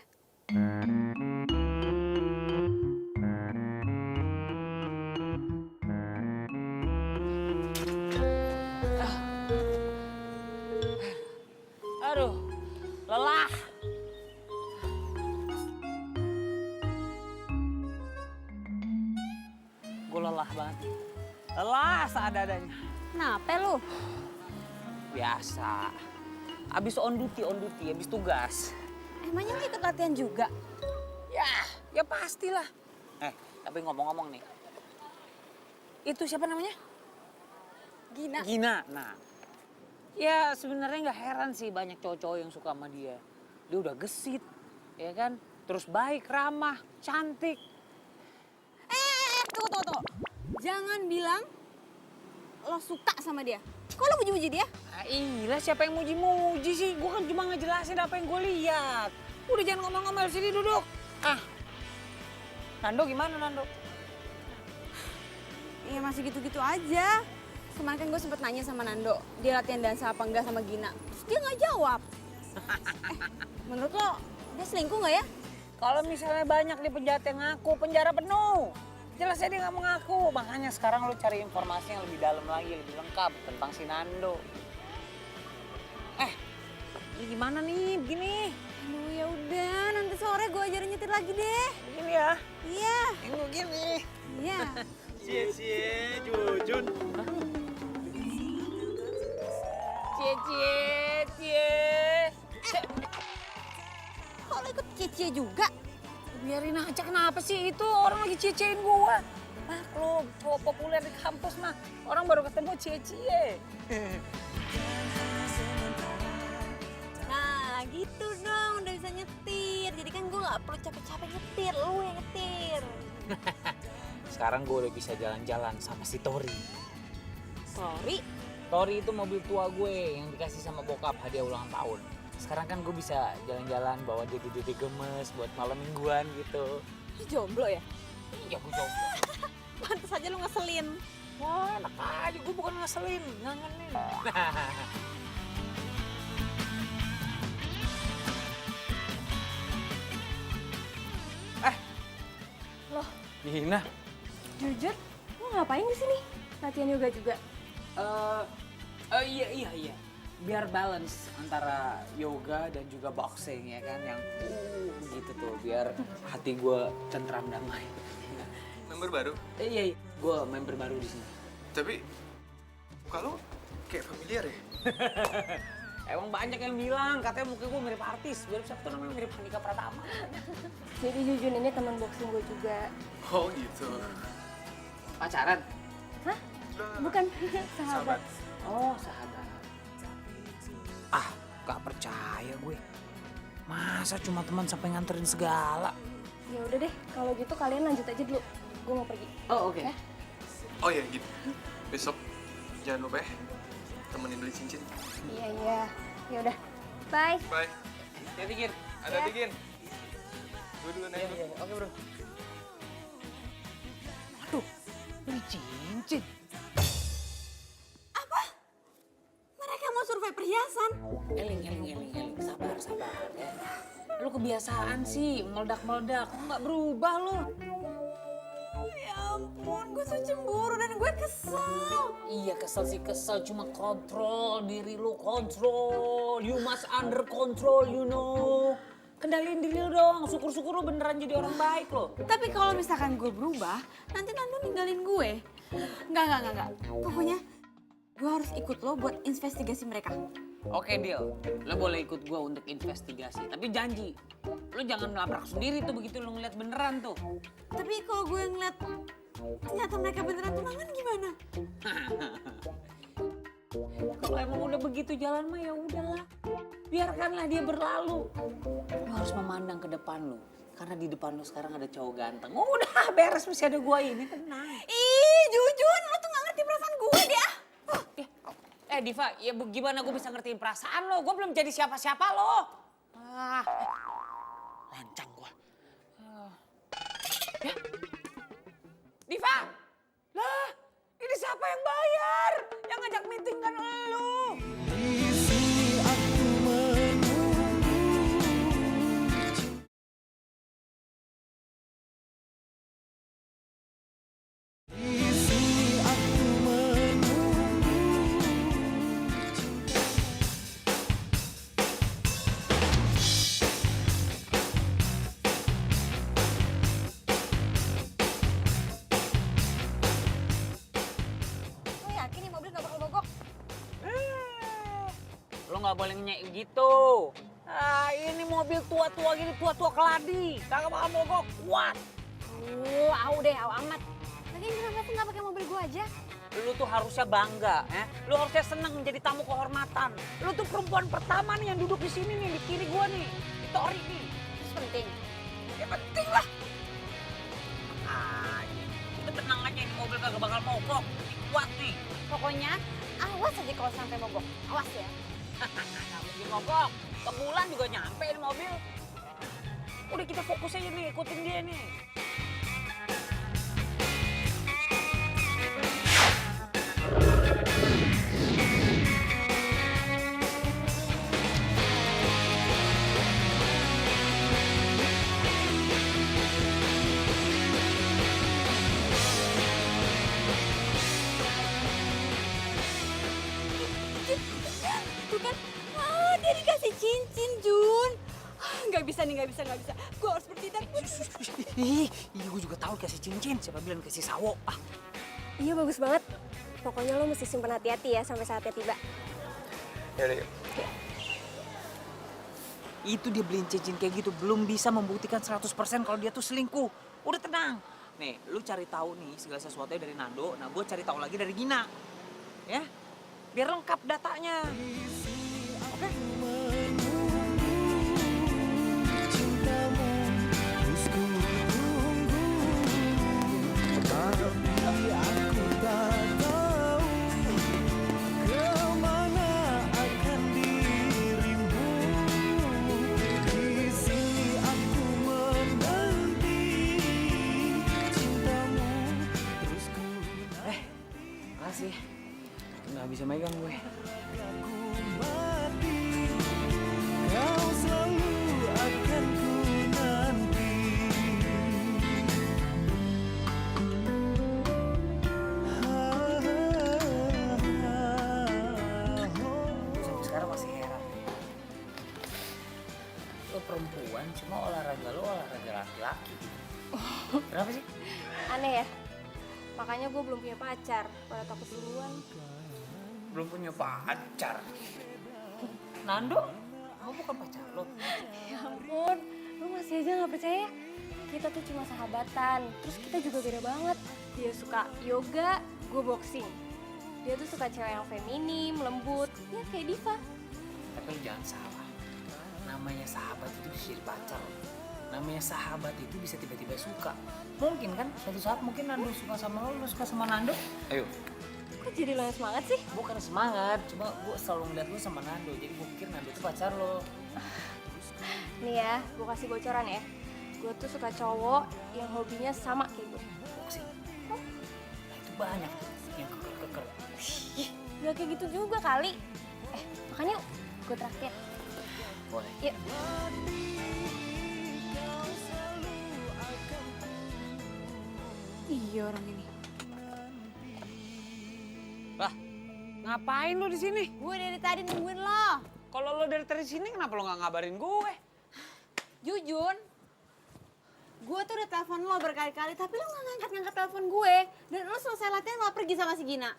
Aduh, lelah. Gue lelah banget. Lelah seadanya. Kenapa lu? Biasa. Abis on duty, abis tugas. Emangnya lu ikut latihan juga? Ya pastilah. Tapi ngomong-ngomong nih. Itu siapa namanya? Gina. Gina. Nah, ya sebenarnya nggak heran sih banyak cowok-cowok yang suka sama dia. Dia udah gesit, ya kan? Terus baik, ramah, cantik. Tunggu. Jangan bilang lo suka sama dia. Kok lo muji-muji dia? Iya, siapa yang muji-muji sih? Gue kan cuma ngejelasin apa yang gue lihat. Udah jangan ngomel-ngomel, sini duduk. Nando gimana Nando? Iya masih gitu-gitu aja. Kemarin kan gue sempet nanya sama Nando, dia latihan dansa apa enggak sama Gina. Terus dia nggak jawab. Menurut lo, dia selingkuh nggak ya? Kalau misalnya banyak di penjahat yang ngaku, penjara penuh. Jelasnya dia nggak mengaku. Makanya sekarang lu cari informasi yang lebih dalam lagi, lebih lengkap tentang si Nando. Ini gimana nih begini? Aduh ya udah, nanti sore gue ajarin nyetir lagi deh. Begini ya? Iya. Ini begini. Iya. Cie, Jujun. Cie. Kok lo ikut cie juga? Biarin aja, kenapa sih itu orang lagi cie-ciein gua. Maklum, cowok populer di kampus mah. Orang baru ketemu cie-cie. Nah gitu dong, udah bisa nyetir. Jadi kan gue gak perlu capek-capek nyetir, lu yang nyetir. Sekarang gue udah bisa jalan-jalan sama si Tori. Sorry. Tori itu mobil tua gue yang dikasih sama bokap hadiah ulang tahun. Sekarang kan gue bisa jalan-jalan bawa dia gemes buat malam mingguan gitu. Lu jomblo ya? Iya gue jomblo. Pantes aja lu ngeselin. Wah enak aja, gue bukan ngeselin, ngangenin. Loh, Gina. Jujur, lo ngapain di sini? Latihan yoga juga? Iya. Biar balance antara yoga dan juga boxing ya kan, yang gitu tuh, biar hati gue tentram damai. Member baru? Iya, gue member baru di sini. Tapi kalau kayak familiar ya? Emang banyak yang bilang katanya muka gue mirip artis, mirip siapa tuh namanya, mirip Handika Pratama. Jadi Jujun ini teman boxing gue juga. Oh gitu. Pacaran? Hah? Bukan, sahabat. Oh sahabat. Gak percaya gue. Masa cuma teman sampai nganterin segala? Ya udah deh, kalau gitu kalian lanjut aja dulu. Gue mau pergi. Oh oke. Ya? Oh ya gitu. Besok jangan lupa ya temenin beli cincin. Iya. Ya udah. Bye. Bye. Hati-hati Gin. Hati-hati Gin. Gue dulu naik. Iya. Oke bro. Waduh, beli cincin. Mereka perhiasan. Eling, sabar ya. Lu kebiasaan sih meledak-meledak, nggak berubah lu. Ya ampun, gue tuh cemburu dan gue kesel. Iya kesel sih kesel, cuma kontrol diri lu, kontrol. You must under control, you know. Kendaliin diri lu dong, syukur-syukur lu beneran jadi orang baik lo. Tapi kalau misalkan gue berubah, nanti Nando ninggalin gue. Enggak. Pokoknya gue harus ikut lo buat investigasi mereka. Oke deal, lo boleh ikut gua untuk investigasi, tapi janji lo jangan melabrak sendiri tuh begitu lo ngeliat beneran tuh. Tapi kalau gue ngeliat ternyata mereka beneran tunangan gimana? Kalau emang udah begitu jalan mah ya udahlah, biarkanlah dia berlalu. Lo harus memandang ke depan lo, karena di depan lo sekarang ada cowok ganteng. Udah beres, masih ada gua ini, tenang. Ih, Jujun, lo tuh gak ngerti perasaan gue deh. Diva, ya gimana gue bisa ngertiin perasaan lo? Gue belum jadi siapa-siapa lo. Lancang gue. Ya, Diva, lah ini siapa yang bayar? Yang ngajak meeting kan lo. Lo nggak boleh nyanyi gitu. Ini mobil tua-tua gini, tua-tua keladi. Kagak bakal mogok, kuat. Au amat. Lagian kenapa sih nggak pakai mobil gue aja? Lu tuh harusnya bangga, ya. Lu harusnya senang menjadi tamu kehormatan. Lu tuh perempuan pertama nih yang duduk di sini nih, di kiri gua nih. Di Tori nih. Terus penting. Ya penting lah. Itu tenang aja, ini mobil kagak bakal mogok. Ini kuat nih. Pokoknya awas aja kalau sampai mogok. Awas ya. Nggak mungkin mogok. Ke bulan juga nyampe ini mobil. Udah kita fokus aja nih, ikutin dia nih. Tuh kan, dia dikasih cincin, Jun. Nggak bisa. Gue harus bertindak. Iya, gue juga tahu kasih cincin. Siapa bilang kasih sawo? Iya bagus banget. Pokoknya lo mesti simpen hati-hati ya sampai saatnya tiba. Yaudah yuk. Itu dia beliin cincin kayak gitu belum bisa membuktikan 100% kalau dia tuh selingkuh. Udah tenang. Nih, lu cari tahu nih segala sesuatunya dari Nando. Nah, gue cari tahu lagi dari Gina. Ya? Biar lengkap datanya. Oke? Makasih. Nggak bisa megang gue. Kau selalu akan ku nanti. Sampai sekarang masih heran. Lo perempuan cuma olahraga lo olahraga laki-laki. Kenapa sih? Aneh ya. Makanya gue belum punya pacar. Pada takut duluan. Belum punya pacar. Nando, kamu bukan pacar lo. Ya ampun, lu masih aja gak percaya? Kita tuh cuma sahabatan, terus kita juga beda banget. Dia suka yoga, gue boxing. Dia tuh suka cewek yang feminim, lembut, ya kayak Diva. Tapi lo jangan salah. Namanya sahabat itu bisa jadi pacar. Namanya sahabat itu bisa tiba-tiba suka. Mungkin kan suatu saat mungkin Nando suka sama lo suka sama Nando. Ayo. Kok jadi lo yang semangat sih? Bukan semangat, cuma gue selalu ngeliat lo sama Nando. Jadi gue pikir Nando itu pacar lo. Nih ya, gue kasih bocoran ya. Gue tuh suka cowok yang hobinya sama kayak gue. Boxing. Nah, itu banyak tuh yang keker-keker. Ih, gak kayak gitu juga kali. Makan yuk, gue traktir. Boleh. Yuk. Iya orang ini. Lah, ngapain lu di sini? Gue dari tadi nungguin lo. Kalau lo dari sini kenapa lo nggak ngabarin gue? Jujun, gue tuh udah telepon lo berkali-kali, tapi lo nggak ngangkat-ngangkat telepon gue. Dan lo selesai latihan lo pergi sama si Gina.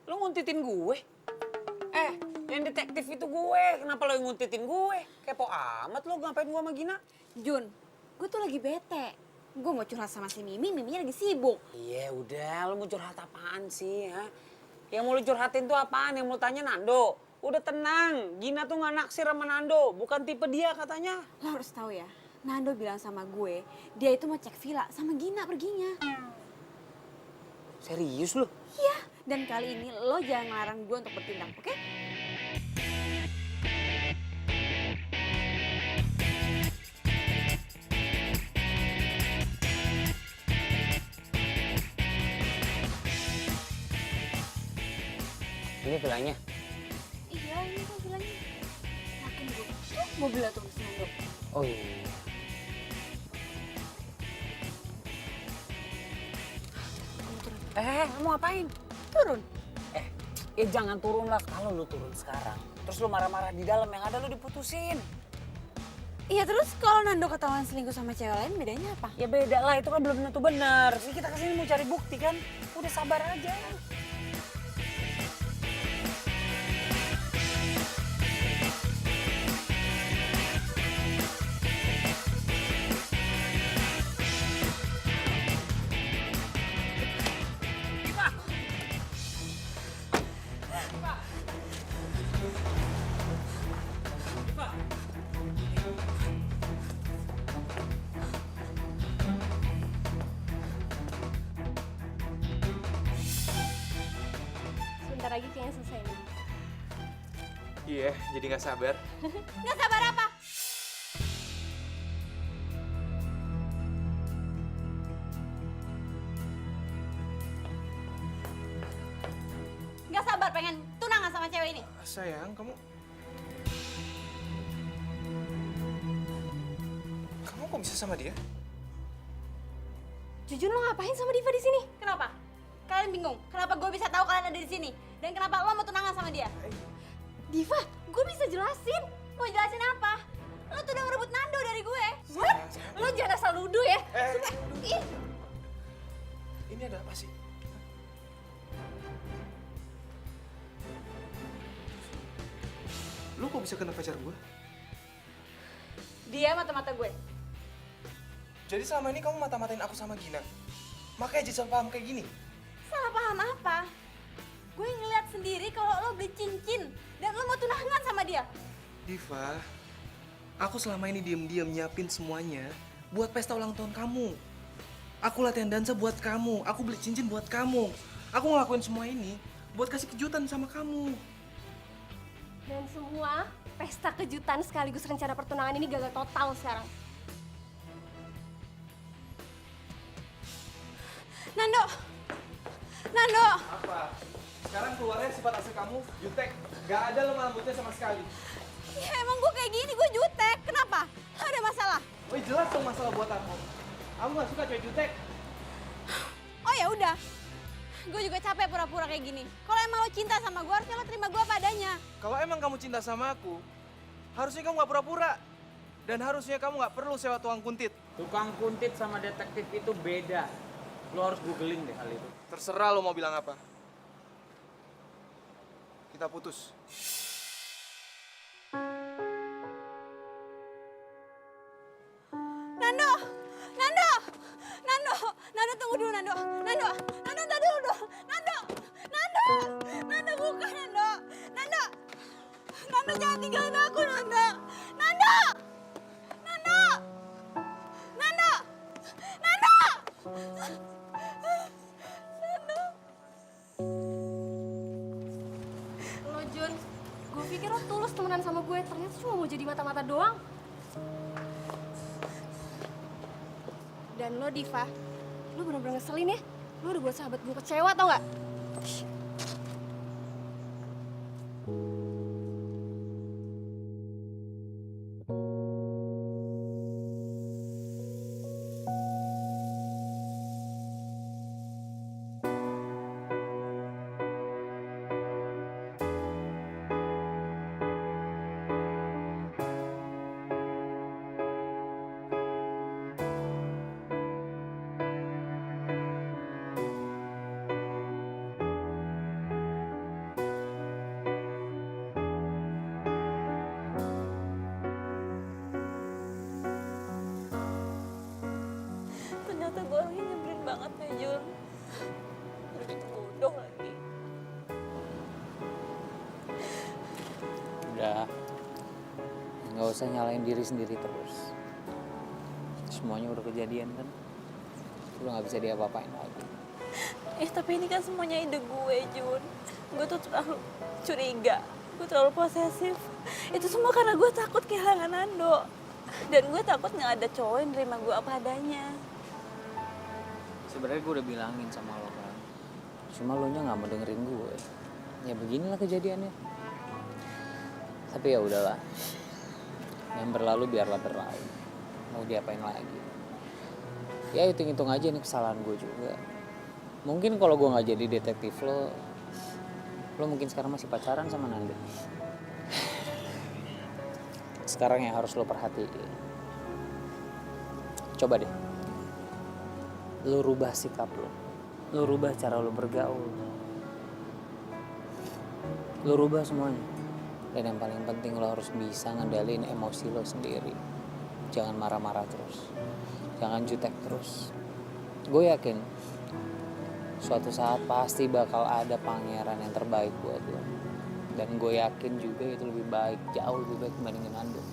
Lo nguntitin gue? Yang detektif itu gue. Kenapa lo yang nguntitin gue? Kepo amat lo, ngapain gue sama Gina? Jun, gue tuh lagi bete. Gue mau curhat sama si Miminya lagi sibuk. Iya udah, lo mau curhat apaan sih? Ha? Yang mau lo curhatin tuh apaan? Yang mau tanya Nando? Udah tenang, Gina tuh gak naksir sama Nando. Bukan tipe dia katanya. Lo harus tahu ya, Nando bilang sama gue, dia itu mau cek villa sama Gina perginya. Serius lo? Iya, dan kali ini lo jangan ngelarang gue untuk bertindak, oke? Ini villanya. Iya, ini kan villanya. Yakin gue, tuh mobilnya tuh si Nando. Oh iya. Mau ngapain? Turun. Ya jangan turun lah. Kalau lu turun sekarang, terus lu marah-marah di dalam, yang ada lu diputusin. Iya, terus kalau Nando ketahuan selingkuh sama cewek lain, bedanya apa? Ya beda lah, itu kan belum tentu benar. Ini kita kesini mau cari bukti kan. Udah sabar aja. Sebentar lagi kayaknya selesai nih. Iya, jadi nggak sabar. Nggak sabar apa? Nggak sabar pengen tunangan sama cewek ini. Sayang, kamu kok bisa sama dia? Jujun lo ngapain sama Diva di sini? Kenapa? Kalian bingung? Kenapa gue bisa tahu kalian ada di sini? Dan kenapa lo mau tunangan sama dia? Diva, gue bisa jelasin. Mau jelasin apa? Lo tuh udah ngerebut Nando dari gue. What? Lo jangan asal nuduh ya. Ih, Ini ada apa sih? Lu kok bisa kena pacar gue? dia mata-mata gue. Jadi selama ini kamu mata-matain aku sama Gina? Makanya jadi salah paham kayak gini? Salah paham apa? Gue ngeliat sendiri kalau lo beli cincin dan lo mau tunangan sama dia. Diva, aku selama ini diem-diem nyiapin semuanya buat pesta ulang tahun kamu. Aku latihan dansa buat kamu, aku beli cincin buat kamu. Aku ngelakuin semua ini buat kasih kejutan sama kamu. Dan semua pesta kejutan sekaligus rencana pertunangan ini gagal total sekarang. Nando! Nando! Apa? Sekarang keluarnya sifat asli kamu, jutek. Gak ada lemah lembutnya sama sekali. Ya emang gue kayak gini, gue jutek. Kenapa? Ada masalah? Oh jelas dong masalah buat aku. Aku gak suka cewek jutek. Oh ya udah. Gue juga capek pura-pura kayak gini. Kalau emang lo cinta sama gue, harusnya lo terima gue apa adanya. Kalau emang kamu cinta sama aku, harusnya kamu gak pura-pura. Dan harusnya kamu gak perlu sewa tukang kuntit. Tukang kuntit sama detektif itu beda. Lo harus googling deh hal itu. Terserah lo mau bilang apa. Kita putus. Nando! Nando! Nando! Nando tunggu dulu Nando! Nando! Nando tunggu dulu! Nando! Nando! Nando bukan Nando! Nando! Nando jangan tinggalin aku Nando! Nando! Nando! Nando! Nando! Nando! Lo Jun, gue pikir lo tulus temenan sama gue, ternyata cuma mau jadi mata-mata doang. Dan lo Diva, lo bener-bener ngeselin ya. Lo udah buat sahabat gue kecewa tau gak? nggak usah nyalain diri sendiri terus. Semuanya udah kejadian kan, udah nggak bisa diapa-apain lagi. Tapi ini kan semuanya ide gue, Jun. Gue tuh terlalu curiga, gue terlalu posesif. Itu semua karena gue takut kehilangan Nando. Dan gue takut nggak ada cowok yang nerima gue apa adanya. Sebenarnya gue udah bilangin sama lo kan, cuma lo nya nggak mau dengerin gue. Ya beginilah kejadiannya. Tapi ya udahlah, yang berlalu biarlah berlalu. Mau diapain lagi? Ya hitung-hitung aja nih kesalahan gue juga. Mungkin kalau gue nggak jadi detektif lo mungkin sekarang masih pacaran sama Nando. Sekarang yang harus lo perhatiin, coba deh, lo rubah sikap lo rubah cara lo bergaul, lo rubah semuanya. Dan yang paling penting lo harus bisa ngendaliin emosi lo sendiri. Jangan marah-marah terus, jangan jutek terus. Gue yakin suatu saat pasti bakal ada pangeran yang terbaik buat lo. Dan gue yakin juga itu lebih baik, jauh lebih baik dibandingin Nando.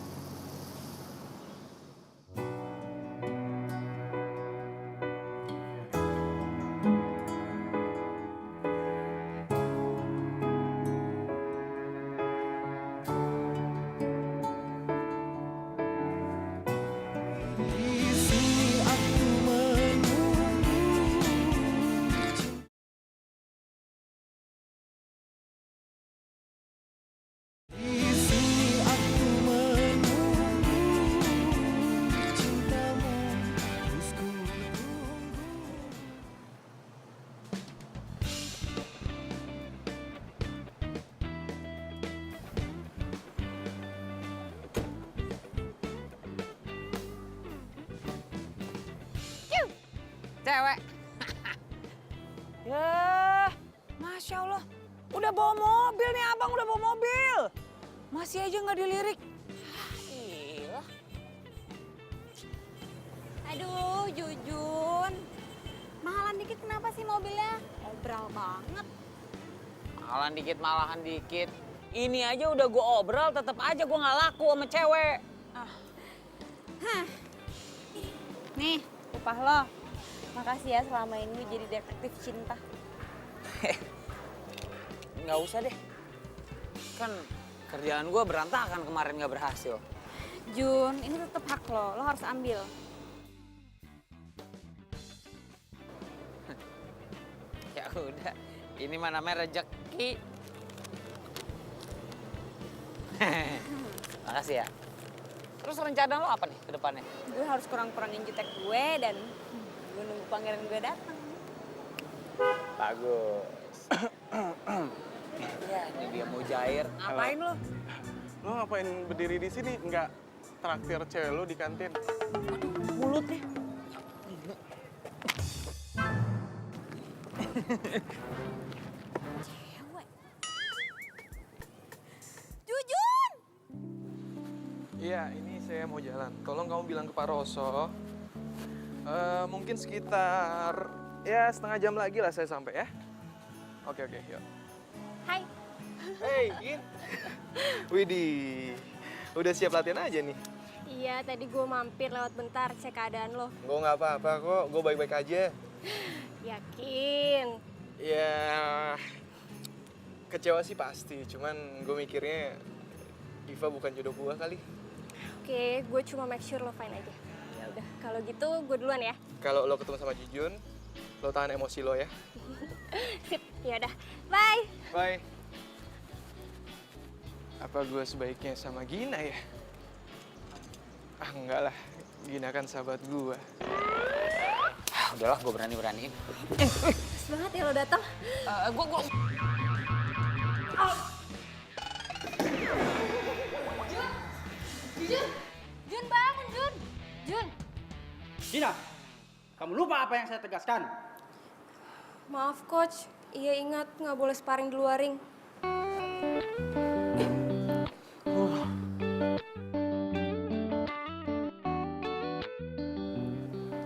Cewek. Ya, Masya Allah. Udah bawa mobil nih abang, udah bawa mobil. Masih aja nggak dilirik. Gila. Aduh, Jujun. Mahalan dikit kenapa sih mobilnya? Obral banget. Mahalan dikit, malahan dikit. Ini aja udah gue obral, tetap aja gue nggak laku sama cewek. Nih, upah lo. Makasih ya selama ini jadi detektif cinta. Nggak usah deh. Kan kerjaan gue berantakan kemarin nggak berhasil. Jun, ini tetap hak lo harus ambil. Ya udah, ini mah namanya rezeki. Makasih ya. Terus rencana lo apa nih ke depannya? Gue harus kurang-kurangin jutek gue dan gue nunggu pangeran gue datang. Bagus. Ya, ini dia mau jair. Ngapain lo? Lo ngapain berdiri di sini? Nggak traktir cewek lo di kantin? Mulutnya. Cewek. Jujun! Iya, ini saya mau jalan. Tolong kamu bilang ke Pak Roso. Mungkin sekitar ya setengah jam lagi lah saya sampai ya. Oke, yuk. Hai. Hey, Gin. Widih, udah siap latihan aja nih? Iya, tadi gue mampir lewat bentar cek keadaan lo. Gue nggak apa-apa kok, gue baik-baik aja. Yakin? Ya, kecewa sih pasti, cuman gue mikirnya Iva bukan jodoh gue kali. Oke, gue cuma make sure lo fine aja. Ya udah, kalau gitu gue duluan ya. Kalau lo ketemu sama Jujun, lo tahan emosi lo ya. Sip, ya udah. Bye. Bye. Apa gue sebaiknya sama Gina ya? Ah enggak lah, Gina kan sahabat gue. Udahlah, gue berani-beraniin. Pas banget ya lo datang. Gue. Jun bangun, Jun. Jun. Gina, kamu lupa apa yang saya tegaskan? Maaf coach, iya ingat nggak boleh sparring di luar ring.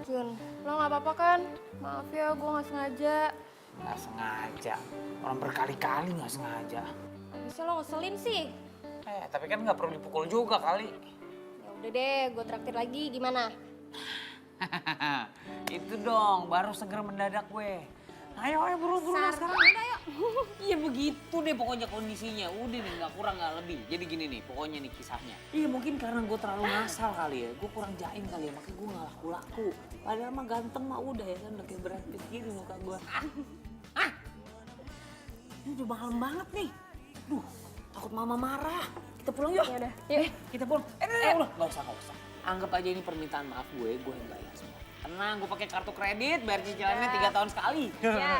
Jun, lo nggak apa-apa kan? Maaf ya, gue nggak sengaja. Nggak sengaja. Orang berkali-kali nggak sengaja. Bisa lo ngeselin sih. Tapi kan nggak perlu dipukul juga kali. Udah deh, gue traktir lagi, gimana? Itu dong, baru seger mendadak gue. Ayo buru-buru sekarang. Iya begitu deh pokoknya kondisinya. Udah nih gak kurang gak lebih. Jadi gini nih pokoknya nih kisahnya. Iya mungkin karena gue terlalu ngasal kali ya. Gue kurang jaim kali ya makanya gue gak laku-laku. Padahal mah ganteng mah udah ya kan udah kayak Brad Pitt gini muka gue. Ini udah malam banget nih. Duh takut mama marah. Kita pulang yuk. Yaudah, yuk. Kita pulang. Udah gak usah. Anggap aja ini permintaan maaf gue yang bayar semua. Tenang, gue pakai kartu kredit, bayar cicilannya 3 tahun sekali. Ya.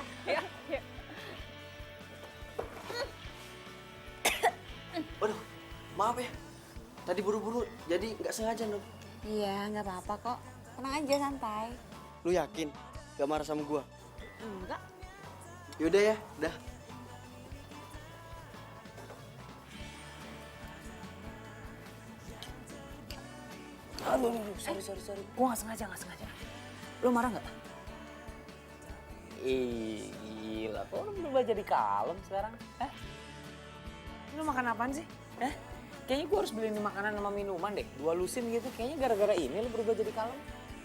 Waduh, maaf ya. Tadi buru-buru, jadi nggak sengaja dong. Iya, nggak apa-apa kok. Tenang aja, santai. Lu yakin? Gak marah sama gua? Enggak. Yaudah ya, dah. Aduh, sorry. Gue gak sengaja. Lo marah gak? Ih, gila. Kok lo berubah jadi kalem sekarang? Lo makan apaan sih? Kayaknya gue harus beliin makanan sama minuman deh. 2 lusin gitu. Kayaknya gara-gara ini lo berubah jadi kalem.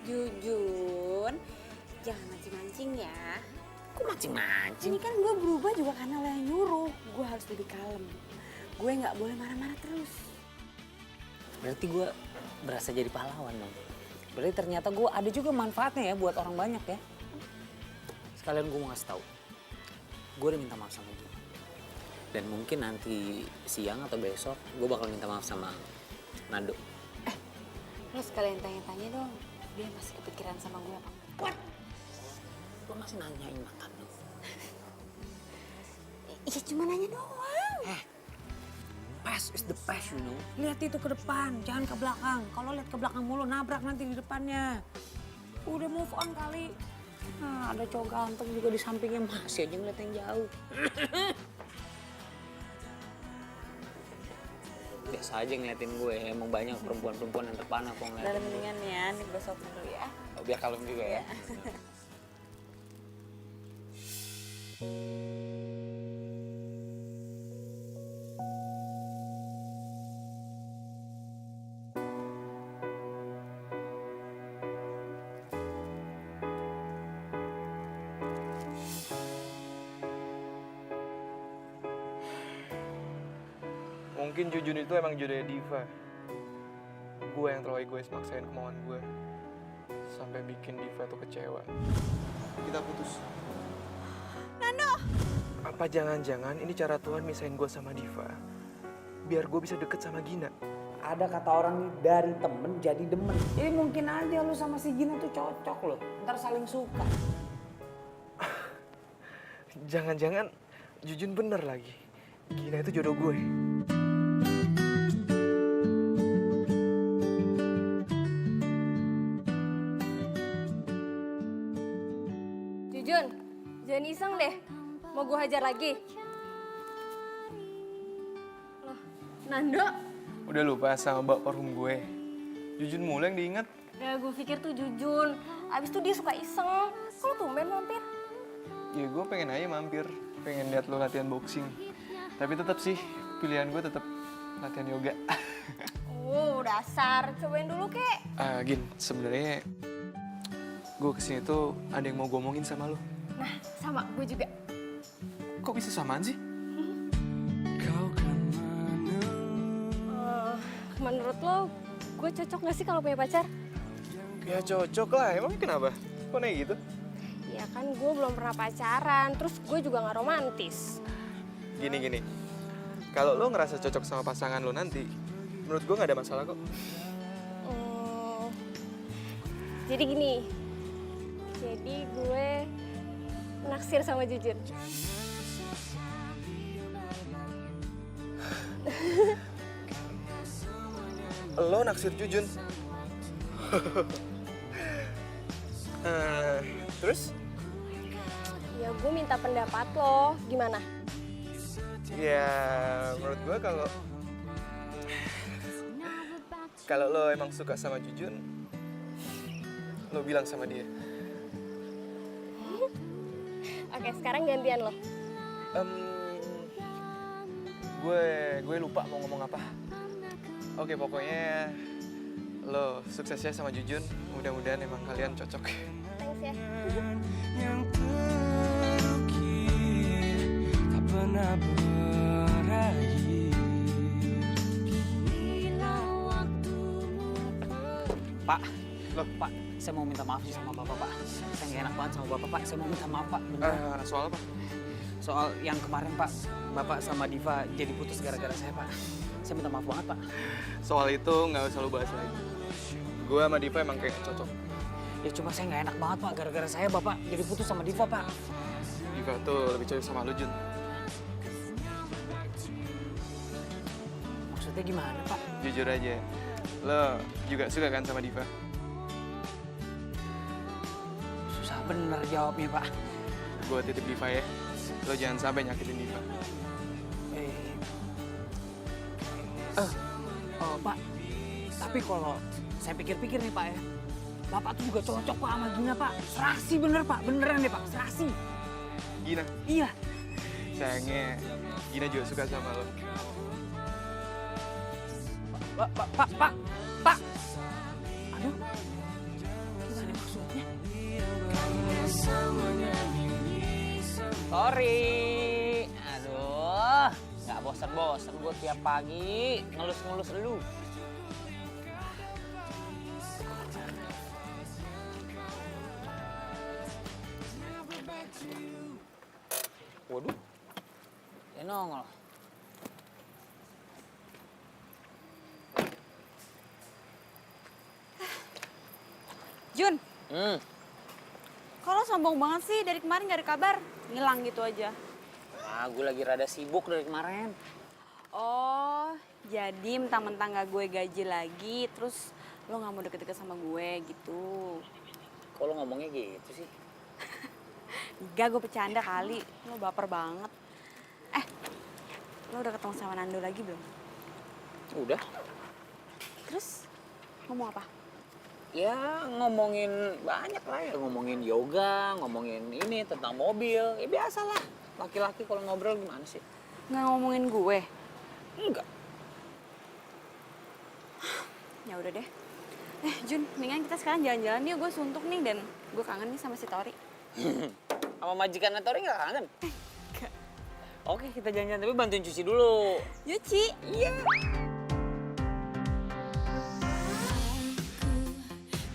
Jujun, jangan mancing-mancing ya. Kok mancing-mancing? Ini kan gue berubah juga karena lo yang nyuruh. Gue harus lebih kalem. Gue nggak boleh marah-marah terus. Berarti gue berasa jadi pahlawan dong. Berarti ternyata gue ada juga manfaatnya ya buat orang banyak ya. Sekalian gue mau ngasih tahu. Gue udah minta maaf sama dia. Dan mungkin nanti siang atau besok gue bakal minta maaf sama Nando. Lo sekalian tanya-tanya dong. Dia masih kepikiran sama gue apa enggak? What? Lo masih nanyain mantan lo? Iya cuma nanya doang. Past is the past, you know. Lihat itu ke depan, jangan ke belakang. Kalau lihat ke belakang mulu, nabrak nanti di depannya. Udah move on kali. Nah, ada cowok ganteng juga di sampingnya, masih aja ngeliat yang jauh. Biasa aja ngeliatin gue, emang banyak perempuan-perempuan yang terpana kok ngeliatin. Udah mendingan ya, nih gue sopin dulu ya. Oh, biar kalem juga ya. Mungkin Jujun itu emang jodohnya Diva. Gue yang terlalu egois maksain kemauan gue. Sampai bikin Diva tuh kecewa. Kita putus. Nando! Apa jangan-jangan ini cara Tuhan misahin gue sama Diva? Biar gue bisa deket sama Gina. Ada kata orang nih, dari temen jadi demen. Jadi mungkin aja lu sama si Gina tuh cocok loh. Ntar saling suka. Jangan-jangan Jujun bener lagi. Gina itu jodoh gue. Jujun, jangan iseng deh. Mau gue hajar lagi? Loh, Nando? Udah lupa sama mbak parfum gue. Jujun mulu yang diinget. Ya gue pikir tuh Jujun. Abis itu dia suka iseng. Kok lo tumben mampir? Ya gue pengen aja mampir. Pengen lihat lo latihan boxing. Tapi tetap sih, pilihan gue tetap latihan yoga. Oh, dasar. Cobain dulu, kek. Gin, sebenarnya gue kesini tuh ada yang mau gue omongin sama lo. Nah, sama. Gue juga. Kok bisa samaan sih? Menurut lo, gue cocok gak sih kalau punya pacar? Ya cocok lah, emangnya kenapa? Kok naik gitu? Ya kan gue belum pernah pacaran, terus gue juga gak romantis. Gini. Kalau lo ngerasa cocok sama pasangan lo nanti, menurut gue gak ada masalah kok. Jadi gini, jadi gue naksir sama Jujun. Lo naksir Jujun? Terus? Ya gue minta pendapat lo, gimana? Ya menurut gue kalau lo emang suka sama Jujun, lo bilang sama dia. Oke, sekarang gantian lo. Gue lupa mau ngomong apa. Oke, pokoknya lo sukses ya sama Jujun. Mudah-mudahan emang kalian cocok. Thanks ya. Yang terukir tak pernah berakhir. Pak, loh Pak, saya mau minta maaf sih sama Bapak, Pak. Saya nggak enak banget sama Bapak, Pak. Saya mau minta maaf, Pak. Beneran. Soal apa? Soal yang kemarin, Pak. Bapak sama Diva jadi putus gara-gara saya, Pak. Saya minta maaf banget, Pak. Soal itu nggak usah lo bahas lagi. Gue sama Diva emang kayak nggak cocok. Ya cuma saya nggak enak banget, Pak. Gara-gara saya Bapak jadi putus sama Diva, Pak. Diva tuh lebih cocok sama lo, Jun. Maksudnya gimana, Pak? Jujur aja, lo juga suka kan sama Diva? Susah bener jawabnya, Pak. Gue titip Diva ya. Lo jangan sampai nyakitin Diva. Pak. Tapi kalau saya pikir-pikir nih, Pak ya. Bapak tuh juga cocok, Pak, sama Gina, Pak. Serasi bener, Pak. Beneran deh, Pak. Serasi. Gina? Iya. Sayangnya Gina juga suka sama lo. Pak. Aduh. Gimana maksudnya? Sorry. Aduh. Nggak bosan-bosan gue tiap pagi ngelus-ngelus lu. Waduh. Dia nongol. Jun, kalau sombong banget sih dari kemarin gak ada kabar, ngilang gitu aja. Ah, gue lagi rada sibuk dari kemarin. Oh, jadi mentang-mentang gak gue gaji lagi, terus lo gak mau deket-deket sama gue gitu. Kok lo ngomongnya gitu sih? Enggak, gue bercanda kali, lo baper banget. Lo udah ketemu sama Nando lagi belum? Udah. Terus ngomong apa? Ya ngomongin banyak lah ya, ngomongin yoga, ngomongin ini tentang mobil. Ya biasalah, laki-laki kalau ngobrol gimana sih? Nggak ngomongin gue? Enggak. Ya udah deh. Jun, mendingan kita sekarang jalan-jalan yuk, gue suntuk nih dan gue kangen nih sama si Tori. Sama majikan Tori nggak kangen? Enggak. Oke, kita jalan-jalan tapi bantuin cuci dulu. Nyuci? Iya.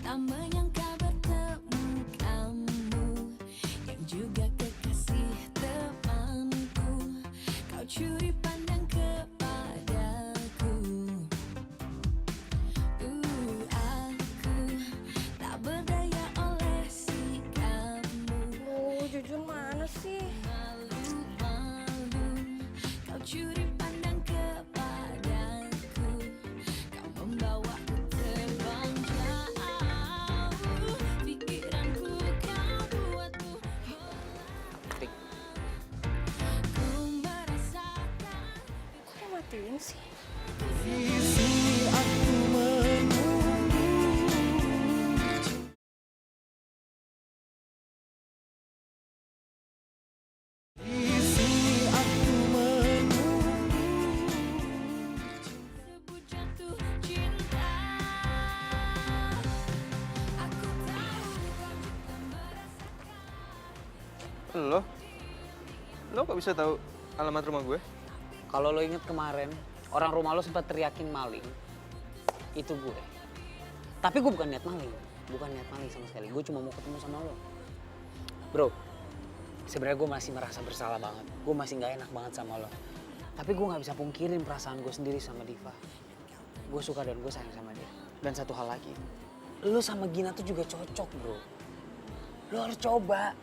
Tak menyangka bertemu kamu yang juga kekasih temanku. Kau curi pandang kepadaku. Aku tak berdaya oleh sikapmu. Jujun mana sih? Malu-malu kau curi pandang kepadaku. Kau membawaku terbang jauh. Pikiranku kau buatku. Ku merasakan. Kok dia matiin sih? Di sini aku menunggu. Di sini aku menunggu. Sebut jatuh cinta. Aku tahu kau juga merasakan. Lo kok bisa tahu alamat rumah gue? Kalau lo inget kemarin, orang rumah lo sempat teriakin maling. Itu gue. Tapi gue bukan niat maling. Bukan niat maling sama sekali. Gue cuma mau ketemu sama lo. Bro, sebenarnya gue masih merasa bersalah banget. Gue masih nggak enak banget sama lo. Tapi gue nggak bisa pungkirin perasaan gue sendiri sama Diva. Gue suka dan gue sayang sama dia. Dan satu hal lagi, lo sama Gina tuh juga cocok, bro. Lo harus coba.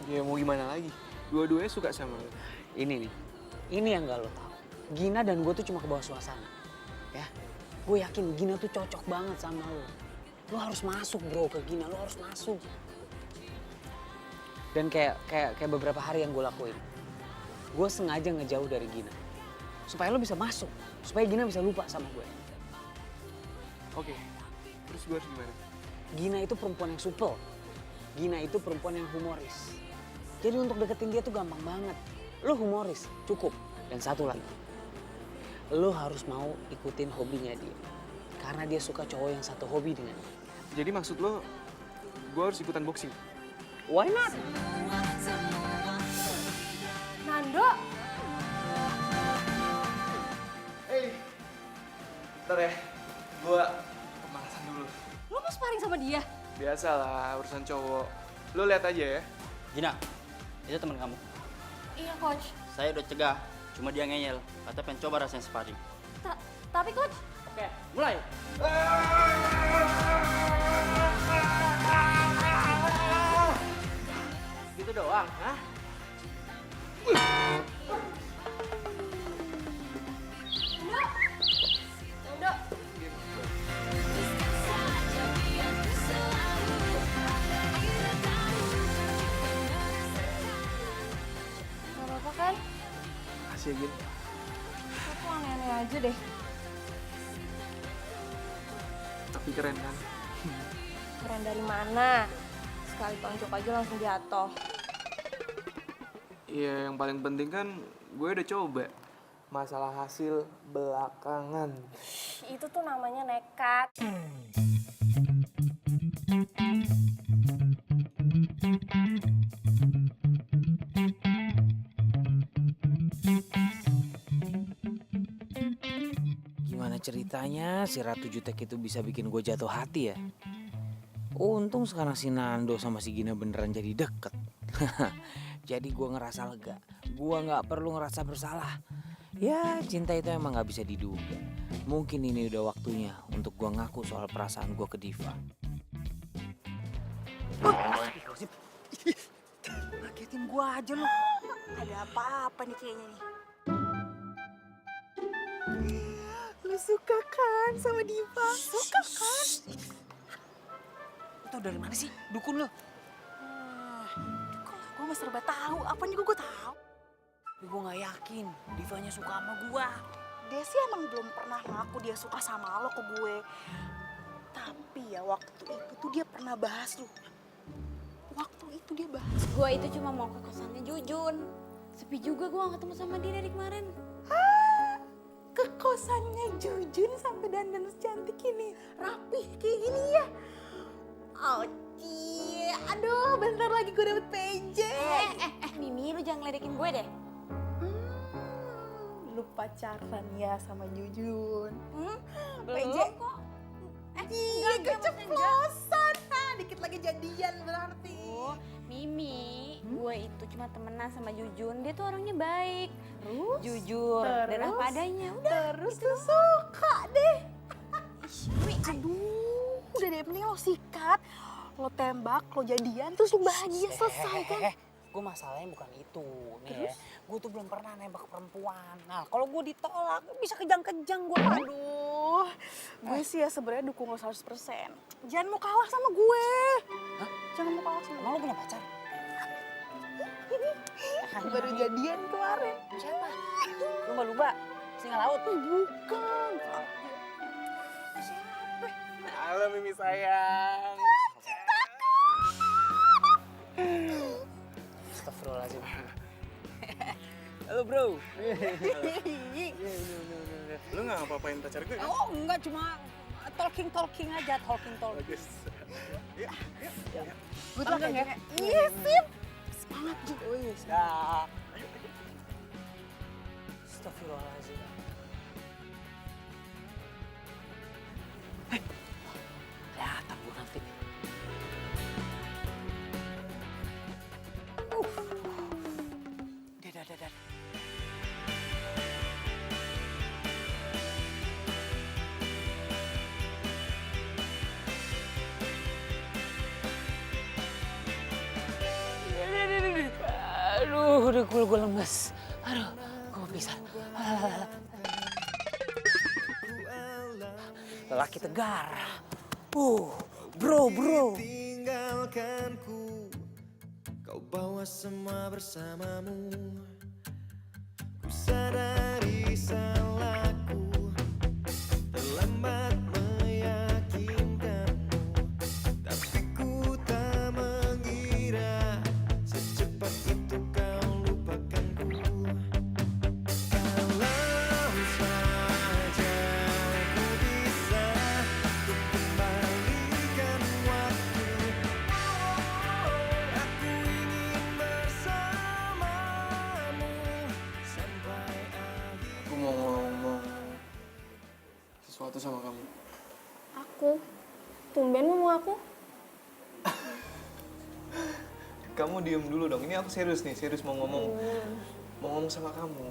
Ya mau gimana lagi? Dua-duanya suka sama lo. Ini nih, ini yang gak lo tahu. Gina dan gue tuh cuma ke bawah suasana, ya. Gue yakin Gina tuh cocok banget sama lo. Lo harus masuk bro ke Gina, lo harus masuk. Dan kayak beberapa hari yang gue lakuin, gue sengaja ngejauh dari Gina, supaya lo bisa masuk, supaya Gina bisa lupa sama gue. Oke, terus gue harus gimana? Gina itu perempuan yang supel, Gina itu perempuan yang humoris. Jadi untuk deketin dia tuh gampang banget. Lo humoris, cukup. Dan satu lagi, lo harus mau ikutin hobinya dia. karena dia suka cowok yang satu hobi dengan dia. Jadi maksud lo, gue harus ikutan boxing? Why not? Nando, Hey, bentar ya, gue pemanasan dulu. lo mau sparring sama dia? Biasalah, urusan cowok. Lo lihat aja ya. Gina, itu teman kamu. Iya coach. Saya udah cegah, cuma dia ngeyel. Kata pengen coba rasanya sparring. Tapi coach, Oke, mulai. Gitu doang, hah? Nando, gak apa-apa kan? Makasih ya, Gin. Lo tuh aneh-aneh aja deh. Tapi keren kan? Keren dari mana? Sekali tonjok aja langsung jatuh. Iya, yang paling penting kan gue udah coba. Masalah hasil belakangan. Itu tuh namanya nekat. Gimana ceritanya si Ratu Jutek itu bisa bikin gue jatuh hati ya? Untung sekarang si Nando sama si Gina beneran jadi deket. Jadi gue ngerasa lega. Gue gak perlu ngerasa bersalah. Ya cinta itu emang gak bisa diduga. Mungkin ini udah waktunya untuk gue ngaku soal perasaan gue ke Diva. Ngagetin gua aja lu. Ada apa-apa nih kayaknya nih. Lu suka kan sama Diva? Suka kan? Lu tau dari mana sih dukun lo? Kok gue mah serba tahu. Apa nih gue tahu? Tapi gue gak yakin Divanya suka sama gue. Dia sih emang belum pernah ngaku dia suka sama lo ke gue. Tapi ya waktu itu tuh dia pernah bahas lu. Waktu itu dia bahas. Gue itu cuma mau ke kosannya Jujun. Sepi juga gue gak ketemu sama dia dari kemarin. Ke kosannya Jujun sampai dandan secantik ini. Rapih kayak gini ya. Cie, aduh bentar lagi gue dapet PJ. Mimi lu jangan ngeledekin gue deh. Lu pacaran ya sama Jujun? Belum PJ kok. Iya keceplosan. Dikit lagi jadian berarti. Mimi, gue itu cuma temenan sama Jujun. Dia tuh orangnya baik, jujur, Terus? dan apa adanya. Udah. Terus tuh suka deh. Aduh, udah deh mending lo sikat. Lo tembak, lo jadian, terus lo bahagia selesai kan? Gue masalahnya bukan itu nih ya. Gue tuh belum pernah nembak perempuan. Nah kalau gue ditolak bisa kejang-kejang gue. Aduh, gue sih ya sebenarnya dukung lo 100%. Jangan mau kalah sama gue. Hah? Jangan mau kalah sama Emang lo punya pacar? Baru jadian kemarin. Siapa? Lumba-lumba? Singa laut? Bukan. Halo Mimi sayang. Astagfirullahaladzim. Halo bro. Lu nggak ngapa-ngapain pacar gue? Oh enggak, cuma talking aja, talking. Bagus. Gue tuh ya. Iya sip. Semangat juga. Ya. Astagfirullahaladzim. Kelihatan gue nanti. Dadah. Aduh, udah gue lemes. Aduh, gue bisa. Lelaki tegar. Bro. Tinggalkanku, kau bawa semua bersamamu. Ku sadari salahku, terlambat meyakinkanmu. Tapi ku tak mengira secepat itu kau lupakanku. Kalau saja ku bisa Tumben ngomong aku. Kamu diem dulu dong, ini aku serius nih, serius mau ngomong. Mau ngomong sama kamu.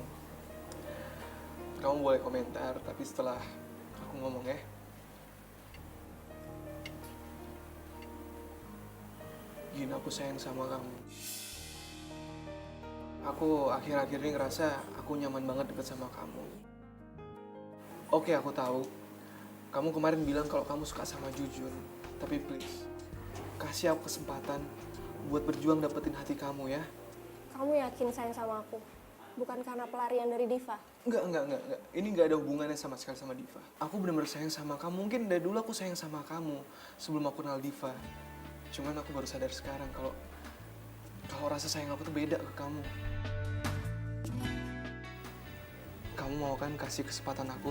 Kamu boleh komentar, tapi setelah aku ngomong ya. Gin, aku sayang sama kamu. Aku akhir-akhir ini ngerasa aku nyaman banget deket sama kamu. Oke, aku tahu. Kamu kemarin bilang kalau kamu suka sama Jujun. Tapi please, kasih aku kesempatan buat berjuang dapetin hati kamu ya. Kamu yakin sayang sama aku? Bukan karena pelarian dari Diva? Enggak. Ini nggak ada hubungannya sama sekali sama Diva. Aku benar-benar sayang sama kamu. Mungkin dari dulu aku sayang sama kamu sebelum aku kenal Diva. Cuman aku baru sadar sekarang kalau rasa sayang aku tuh beda ke kamu. Kamu mau kan kasih kesempatan aku?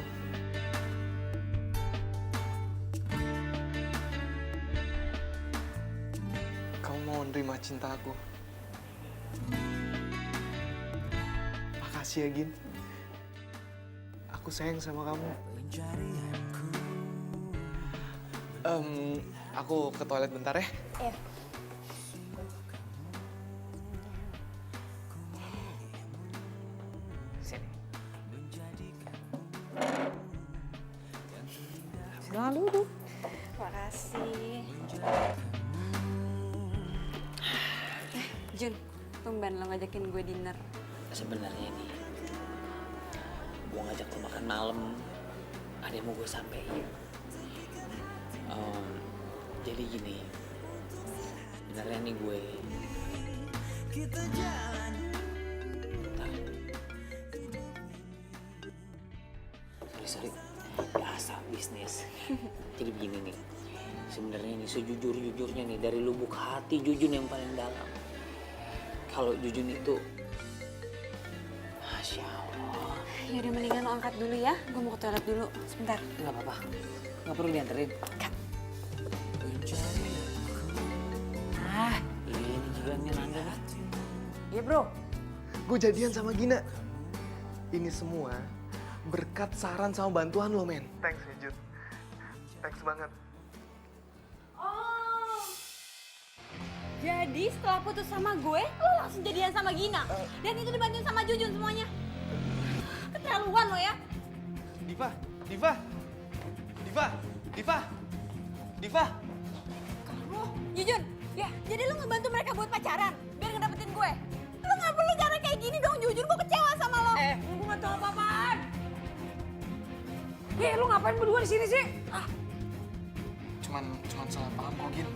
Kamu mau nerima cinta aku? Makasih ya, Gin. Aku sayang sama kamu. Aku ke toilet bentar ya. Iya. Sini. Jangan duduk. Makasih. Jun, tumben lo ngajakin gue dinner. Sebenarnya nih, gue ngajak lo makan malam. Ada yang mau gue sampein. Jadi gini, sebenarnya nih gue. Bentar. Sorry. Biasa bisnis. Jadi begini nih. Sebenarnya nih sejujur-jujurnya nih dari lubuk hati Jujun yang paling dalam. Kalau Jujun itu, Masya Allah. Yaudah mendingan lo angkat dulu ya. Gue mau ke toilet dulu. Sebentar. Nggak apa-apa. Nggak perlu dianterin. Ini juga Nanda nih. Iya bro. Gue jadian sama Gina. Ini semua berkat saran sama bantuan lo, men. Thanks ya, Jun. Thanks banget. Oh. Jadi setelah putus sama gue, lo langsung jadian sama Gina. Dan itu dibantuin sama Jujun semuanya. Keterlaluan lo ya. Diva. Kamu, Jujun, ya jadi lo ngebantu mereka buat pacaran biar ngedapetin gue. Lo nggak perlu cara kayak gini dong, Jujun. Gue kecewa sama lo. Gue nggak tahu apa-apaan. Lo ngapain berdua di sini sih? Cuman salah paham kok, Gin.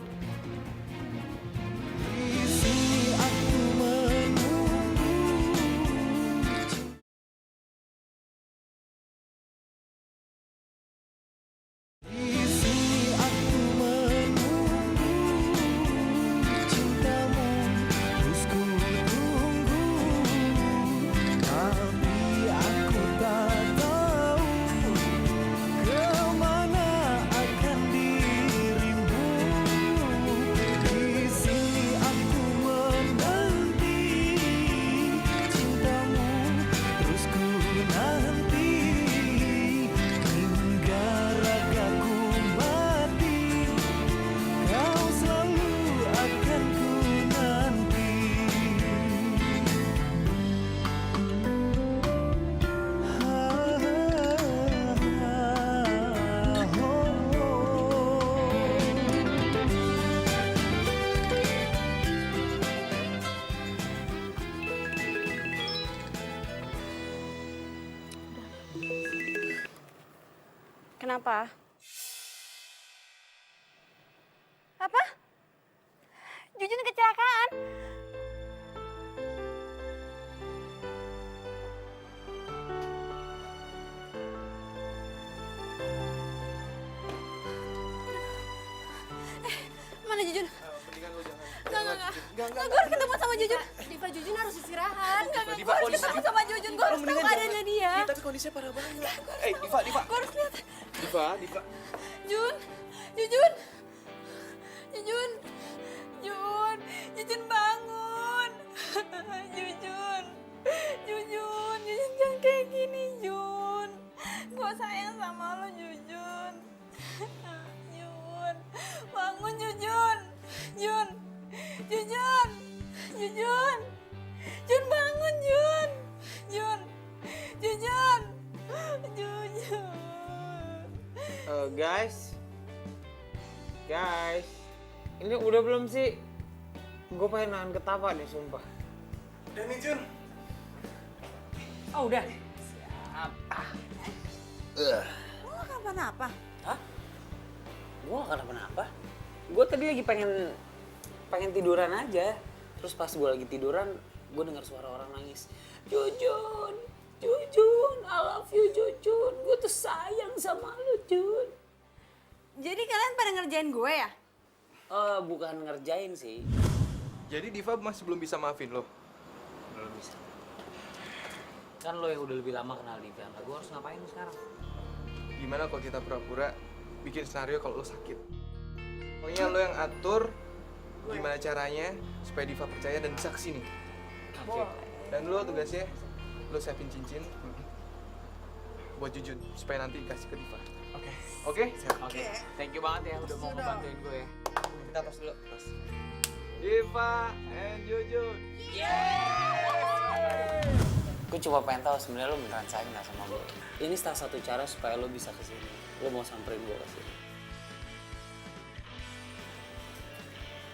Kenapa? Apa? Jujun kecelakaan? Mana Jujun? Mendingan lo jangan. Enggak. Gue harus ketemu sama Jujun. Diva, Jujun harus istirahat. Enggak. Gue harus ketemu sama Jujun. Gue harus tahu keadaannya dia. Iya, tapi kondisinya parah banget. Diva. Gue harus lihat. Diva. Jujun bangun. Jujun jangan kayak gini, Jun. Gue sayang sama lo, Jujun. Jun. Guys. Guys. Ini udah belum sih? Gue pengen nahan ketawa nih, sumpah. Udah nih Jun. Oh, udah. Lo gak kenapa-napa? Hah? Gue gak kenapa-napa. Gue tadi lagi pengen tiduran aja. Terus pas gue lagi tiduran, gue dengar suara orang nangis. Jujun, Jujun, I love you Jujun. Gue tuh sayang sama lu Jun. Jadi kalian pada ngerjain gue ya? Bukan ngerjain sih. Jadi Diva masih belum bisa maafin lo? Belum bisa. Kan lo yang udah lebih lama kenal Diva. Gue harus ngapain sekarang? Gimana kalau kita pura-pura bikin skenario kalau lo sakit? Pokoknya lo yang atur gimana caranya supaya Diva percaya dan bisa kesini. Oke. Dan lo tugasnya, lo siapin cincin buat Jujun supaya nanti dikasih ke Diva. Oke. Oke? Oke. Thank you banget ya udah mau ngebantuin gue ya. Kita tos dulu. Tos. Diva and Jujun. Gue cuma pengen tahu sebenarnya lo beneran sayang nggak sama gue. Ini salah satu cara supaya lo bisa kesini. Lo mau samperin gue kesini.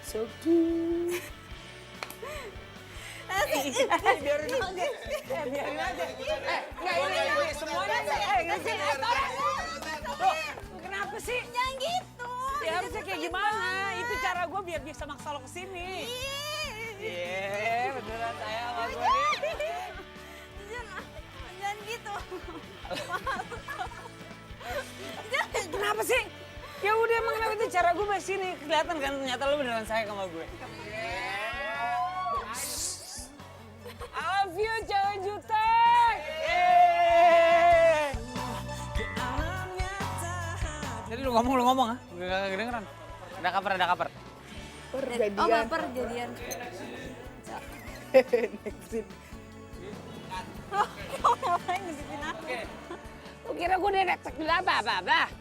So cute. Biarin aja. Biarin aja. Nggak ini semuanya. Loh, kenapa sih? Jangan gitu. Ya harusnya kayak gimana? Itu cara gue biar bisa maksa lo kesini. Iya, beneran sayang sama gue nih. Jangan gitu. Kenapa sih? Ya udah emang kenapa itu cara gue bahas sini. Kelihatan kan ternyata lo beneran sayang sama gue. I love you, cewek jutek. Jadi lu ngomong ah? Gak kedengeran. Ada kabar. Oh baper jadian. Nextin. Oh ngapain ngesitin aku? Lu kira gue udah netek apa?